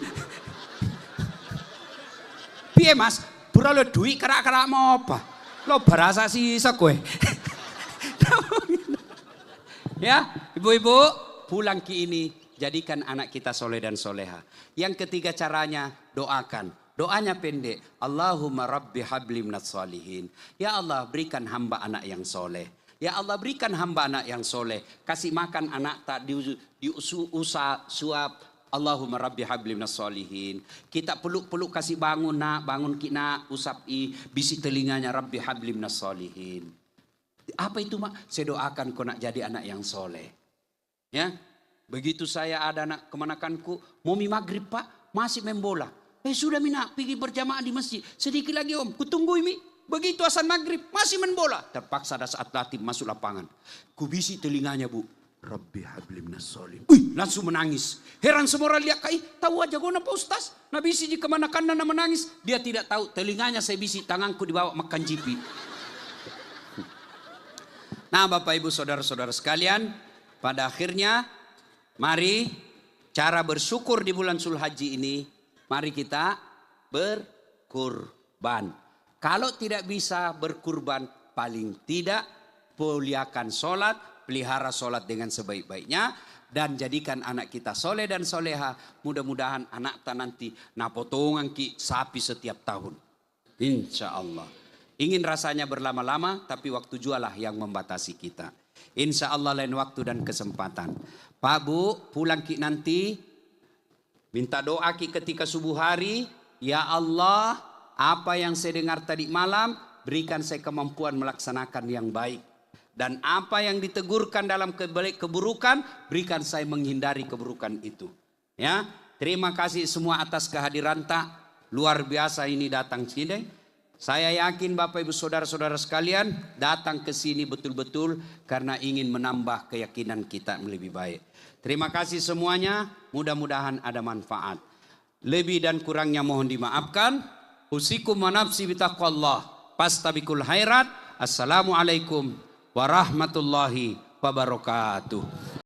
Piye mas? Pura lo duit kerak-kerak mau apa? Lo berasa sisa kue. Ya, ibu-ibu, pulang ke ini jadikan anak kita soleh dan soleha. Yang ketiga caranya doakan. Doanya pendek. Allahumma rabbi habli minas solihin. Ya Allah berikan hamba anak yang soleh. Ya Allah berikan hamba anak yang soleh. Kasih makan anak tak diusah suap. Allahumma rabbi habli minas solihin. Kita peluk-peluk kasih bangun nak, bangun kita usap bisi telinganya rabbi habli minas solihin. Apa itu mak? Saya doakan kau nak jadi anak yang soleh. Ya, begitu saya ada anak kemanakanku, mau maghrib pak, masih main bola. Sudah mina pergi berjamaah di masjid. Sedikit lagi om, kutunggu ini. Begitu asan maghrib, masih main bola. Terpaksa ada saat latih masuk lapangan. Kubisi telinganya bu. Rabbi habli minas solihin. Langsung menangis. Heran semua orang lihat kai. Tahu aja gue napa ustaz. Nabisi di kemanakan dan menangis. Dia tidak tahu telinganya saya bisi tanganku dibawa makan jipi. Nah Bapak Ibu Saudara-saudara sekalian, pada akhirnya mari cara bersyukur di bulan Zulhajji ini, mari kita berkurban. Kalau tidak bisa berkurban, paling tidak muliakan sholat, pelihara sholat dengan sebaik-baiknya, dan jadikan anak kita soleh dan soleha. Mudah-mudahan anak kita nanti napotongan ki sapi setiap tahun. Insya Allah. Ingin rasanya berlama-lama, tapi waktu jualah yang membatasi kita. Insya Allah lain waktu dan kesempatan. Pak Bu, pulang ki nanti, minta doa ki ketika subuh hari. Ya Allah, apa yang saya dengar tadi malam, berikan saya kemampuan melaksanakan yang baik. Dan apa yang ditegurkan dalam keburukan, berikan saya menghindari keburukan itu. Ya, terima kasih semua atas kehadiran tak. Luar biasa ini datang sini. Saya yakin Bapak Ibu Saudara-saudara sekalian datang ke sini betul-betul karena ingin menambah keyakinan kita lebih baik. Terima kasih semuanya, mudah-mudahan ada manfaat. Lebih dan kurangnya mohon dimaafkan. Usikum wa nafsi bitaqwallah. Pastabikul khairat. Assalamualaikum warahmatullahi wabarakatuh.